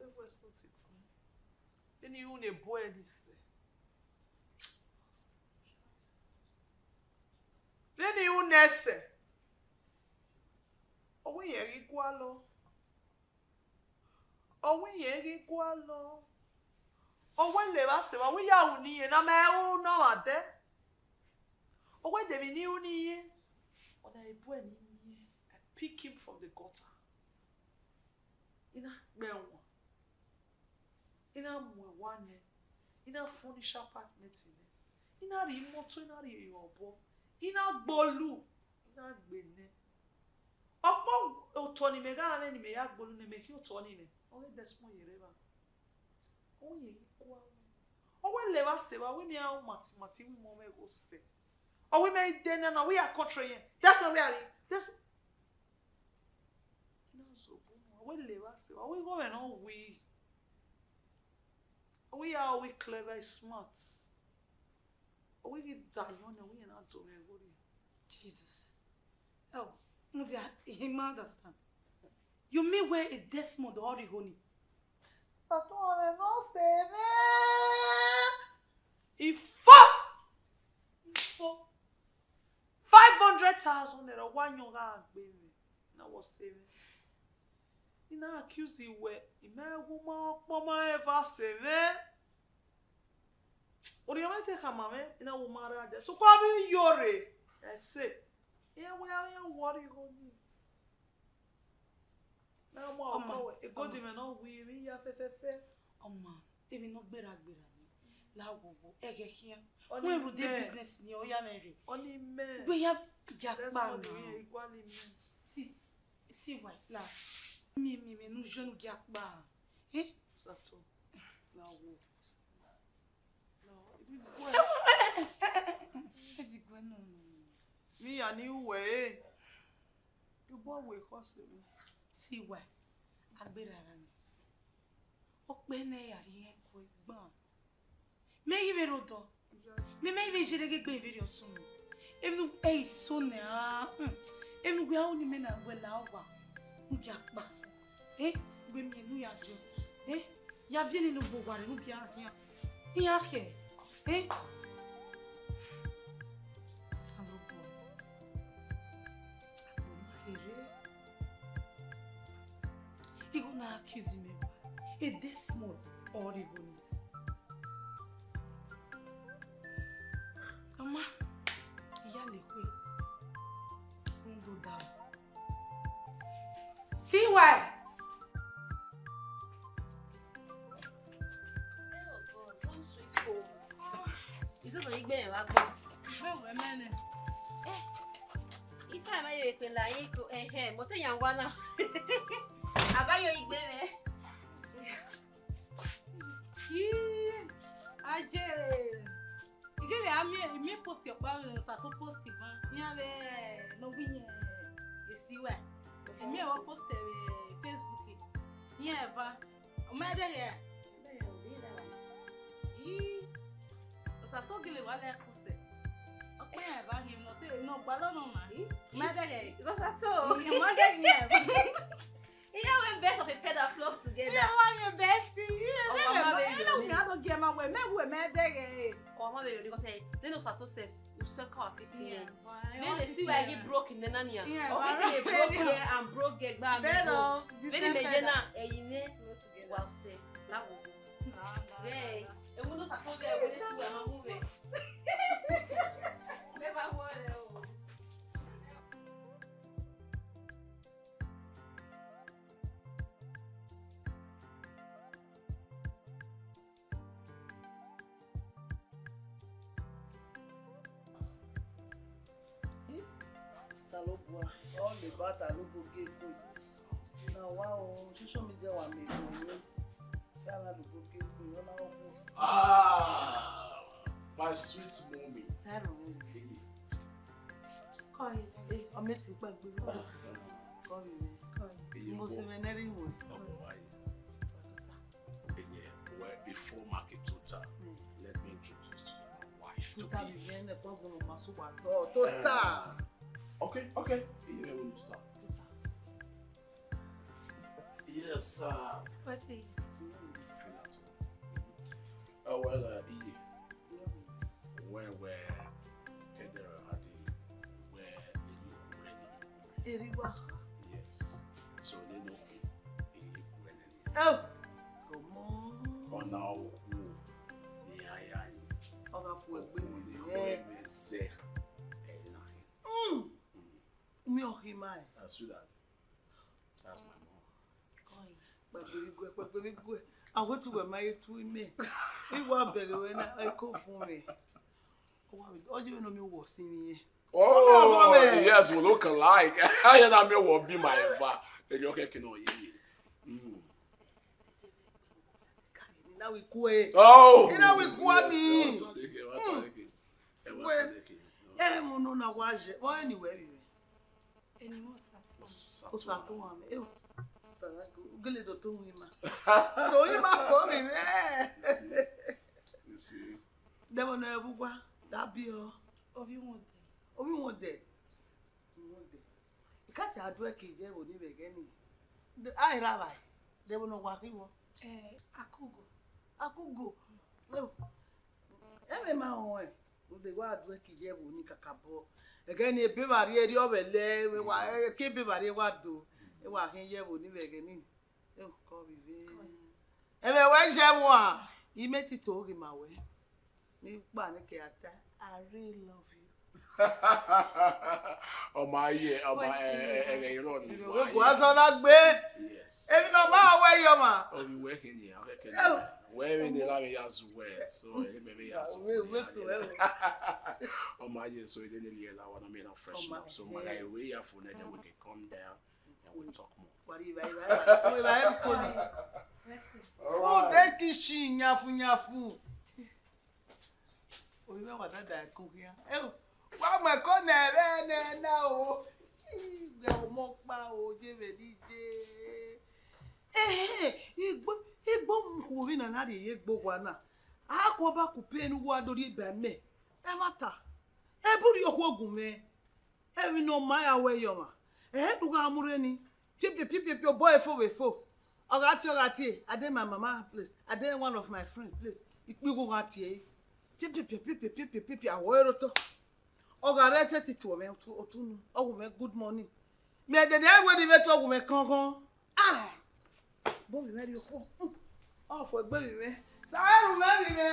we was not it any you ne boy this Leni unese. Owe yeri kwalo. Owe le ba se ba we ya uniye na me u no ade. Owe de bi ni uniye. Ona ebu eni niye. I pick him from the gutter. Ina gbenwo. Ina mwewane. Ina furnish apartment ine. Ina ri moto ina ri yobo. Ina gbolu ina gbene opo otoni mega ane ni me ya gbolu ne me ki otoni ne o desmo yereba o ye kwa o we le ba se ba we mi a mati we mo me go stay o we me den na we are country that's where we are that's no so so we live us. We going on we are we clever, smart. We get down and we not doing it. Jesus. Oh, he understand. You mean where a Desmond or honey? But I not say if 500,000 naira one young baby. Now was saving. You know, accuse you where you may woman ever save. Or you might take a mamma in a woman. So come yore. I say, yeah, we are worried on me. Now, more, a good man, no, we have a man, even no better. Lawo, ege here. When we do business in your Mary. Only men. We have Gakban. See why, la. Me, no jeune Gakban. Eh? Sato. Lawo. No. Me and you way. You born with us. See why? Agberarani. Okbene yari ko igban. Me even odo. Me even jerege gbe video soon. Even e so na. Even we how ni me na we la wa. Ngiapa. We me nu ya jo. Ya viene no bogware no bia hia. Hia ke. He gonna accuse me. A Desmond or even. Mama, yale way. Don't do that. See why? Oh God, don't switch home. Is that the Igbe Agbon? Well, man. If I may be like, but I am one now. Abayo Igbe me. Aje. Igbe ami post your pa sa to post ban. Yan be no winye esiwa. Emi e wa post Facebook. Yan eva. O ma de here. Sa to gele wa le kuse. Ope eva him no te no gbalo no ma. Ma de here. What's so? You ma de here. Yeah, when best of a pair that flock together. Yeah, one your bestie. I don't get my way. Maybe me there. Oh, my baby, because they know Sato said you suck off 15 years. Then they see where I get broke in the Nania. Okay, broke here and broke get back. Better. Then they get now. You know, well say, now go. Hey, and we know Sato there. We see where I'm moving. Never worry. All the battle no go get good. Now wow, social media wa me go. Yala no go get good. Ah, my sweet mommy. Call you. I'm missing back. Call you. Mo se veneri mo. Before market total, let me introduce you to my wife. Total is the problem of Masuba. Total. Okay. You know when to start. Yes, sir. What's it? Oh well, where Kendra had where Eriwa. Yes. So they know oh, come on. On now, That's my mom. I want to wear my two men. We were better when I call for me. Oh, you know me was in me. Oh, yes, we look alike. I am will be my father. You're okay, no, now we quit. Oh, you know we quit. No, was it? Well, anyway, anymore Osato, gele do to hima. To hima for me, man. You see. Never know ebugwa. That be o. Obi won there. You can't have work in there with him again. I rabbi. They will not work him. Akugo. No. Every man way. They go out work in there with Nikakabo. Again, a baby area over there. We keep baby what do. They were here with him again. Oh, call me. Everywhere, Jamwa. He made it to him away. I really love you. Oh my yeah, oh my you know me. Yes. Every no matter where you are. Oh, we working here. Where in the lobby as well. So maybe as well. Oh my yeah, so it didn't really allow one to freshen up. So my way here for then we can come down and we'll talk more. Food that kishi nyafu. Oh, you know what that cooking? Oh, why my corner now? Go mock my old DJ. Igbo moving another Igbo one. I go back to pay no one do it by me. Emata. Every yogume. Every no my way, Yoma. A head to Gamureni. Keep your boy for before. I did my mama, please. I did one of my friends, please. If we go at ye. Pipi, I wear it. Oga set it to me to good morning. Me the day when you met me con. Ah, Bobby, where you go? Oh, for baby me. Saru baby me.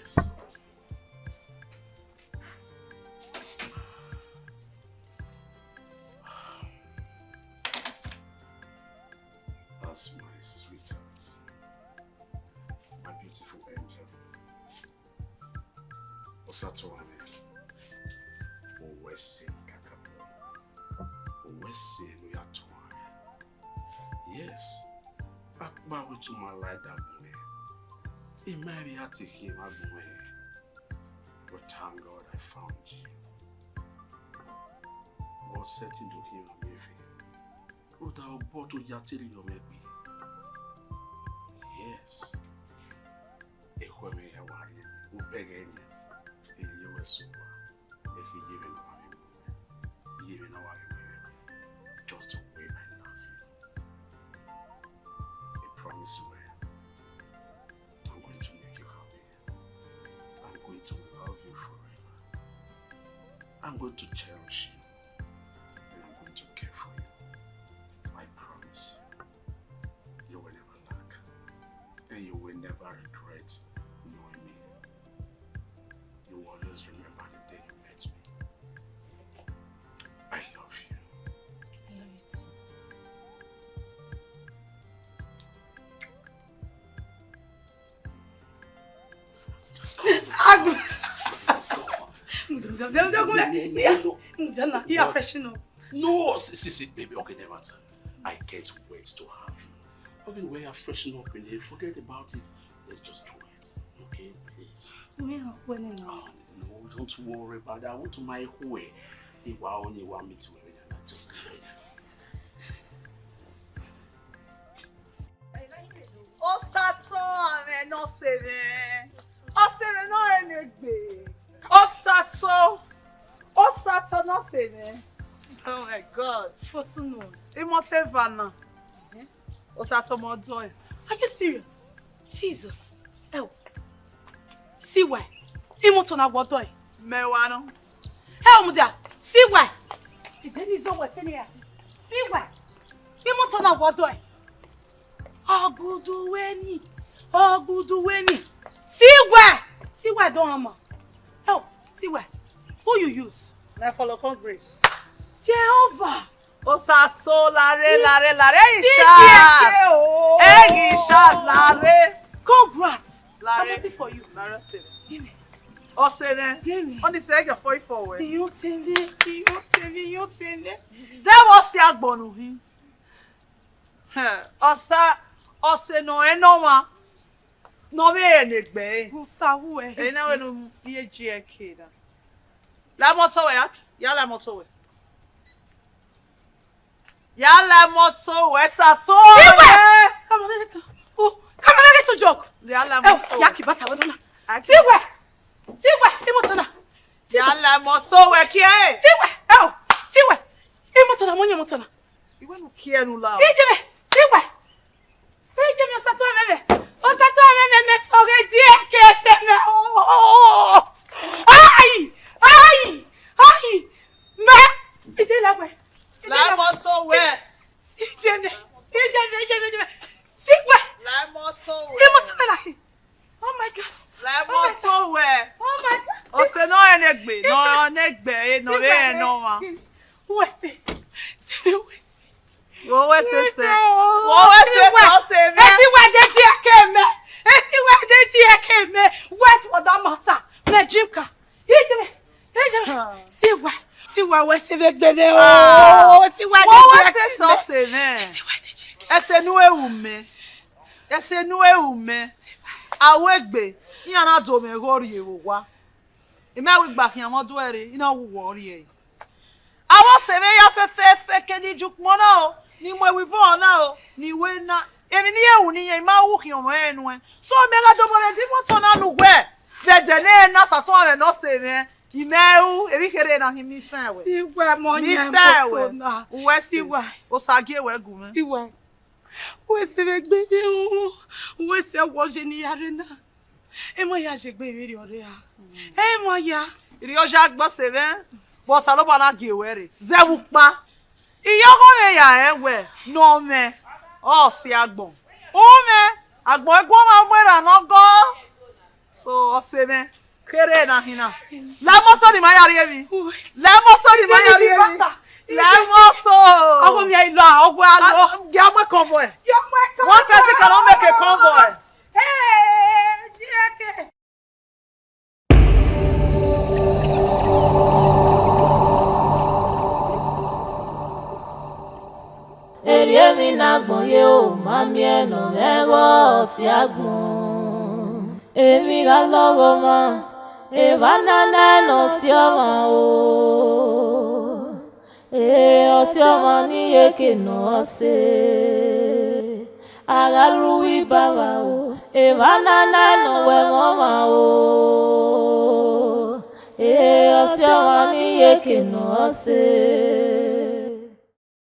Yes. That's my sweetheart, my beautiful angel. Osatoame, Owese Kakabo, Owese Nuyatoame. Yes, back to my light that boy. It might be hard to hear my boy, but thank God I found you. God said to him, without bottle yatiri no maybe. Yes. Ekweme ya wari upegenya ili yewesuwa ekijive no wari yive no wari just the way I love you. I promise you I'm going to make you happy. I'm going to love you forever. I'm going to cherish you. And I'm going to care for you. I promise you will never lack, and you will never regret knowing me. You will always remember the day you met me. I love you. I love you too. Just go. No, see, baby, okay, never time. I can't wait to have you. Okay, when you're freshen up in here, forget about it. Let's just do it. Okay, please. Oh, no, don't worry about that. I want to my way. If I only want me to wear it, just leave it. Osato ame no seve. Oseve no enegbe. Osato no seve. Oh my God. Fosuno. Imote vana. Osato mo joy. Are you serious? Jesus. Oh. See why? Imoto na wodoy. Mewa no. Hell mudia. See why? The baby is over senior. See why? Imoto na wodoy. Oguduweni. See why? See why don't hammer. Oh, see why? Who you use? Na follow Congress. Jehovah. Osato lare Isha lare. Congrats. Lare. I'm happy for you. Lare save. Give me. Osene. Give me. On the second forward. You send it. That was Osiagbon him. Oseno enoma. No me negbe. Usawe. E na we no ye GK da. La moto we ya la moto we. Ya la moto we sato. Come on to joke. Ya la moto. Yaki bata wona. Siwe. Imotona. Ya la moto we kie. Siwe. Imotona monye motona. Iwe no kie no la. Ejeme. Siwe. Ejeme sato meme. O sato meme toge die kese me. Ai. Me. Ide la we. La moto we. Ejeme. Siwe. La moto we. Imotona la. Oh my God. La moto we. Oh my God. O se no enegbe, no negbe, no be no ma. Wese. Wo we se. Esi we de GK me. Wet for that matter. Me jimka. Ejeme. Siwa we se vegbele o. Siwa de GK. Ese nu ewu me. Awegbe. Iya na do me gori ewo wa. Ime awe gba kian mo do ere, ina wo wori e. Awo se me ya fe keni jukmo na o. Ni mo wi fo na o. Ni we na. Emi ni ewu ni yen ma wu kian mo enu e. So me la do mo le di mo to na nu gwe. De ne na sato are no se me. Imeu ebi kere na himi sanwe. Siwa mo nya na. Uwe siwa. Osage we gume. Siwa. We se vegbele o. We se wo je ni yare na. Emo ya je gbe mi ri ore ya. Emo ya. Iri Osiagbon se ben. Bo sa lo ba na ge were. Zewu pa. Iyo ko me ya ewe. No me. Osiagbon. O me. Agbon egwo ma gbera no go. So o se me. Kere na hina. La moto ni ma yari emi. La moto ni ma yari emi. La moto. Ogo mi ai lo, ogo alo. Get my convoy. One person cannot make a convoy. Hey, GK. Eriemi nagbon ye o mami eno mego Osiagbon. Emi ga logo ma evanana no sioma o. Osioma ni yeke no ose. Agaruwi baba o. Evanana no we mama o. Osioma ni yeke no ose.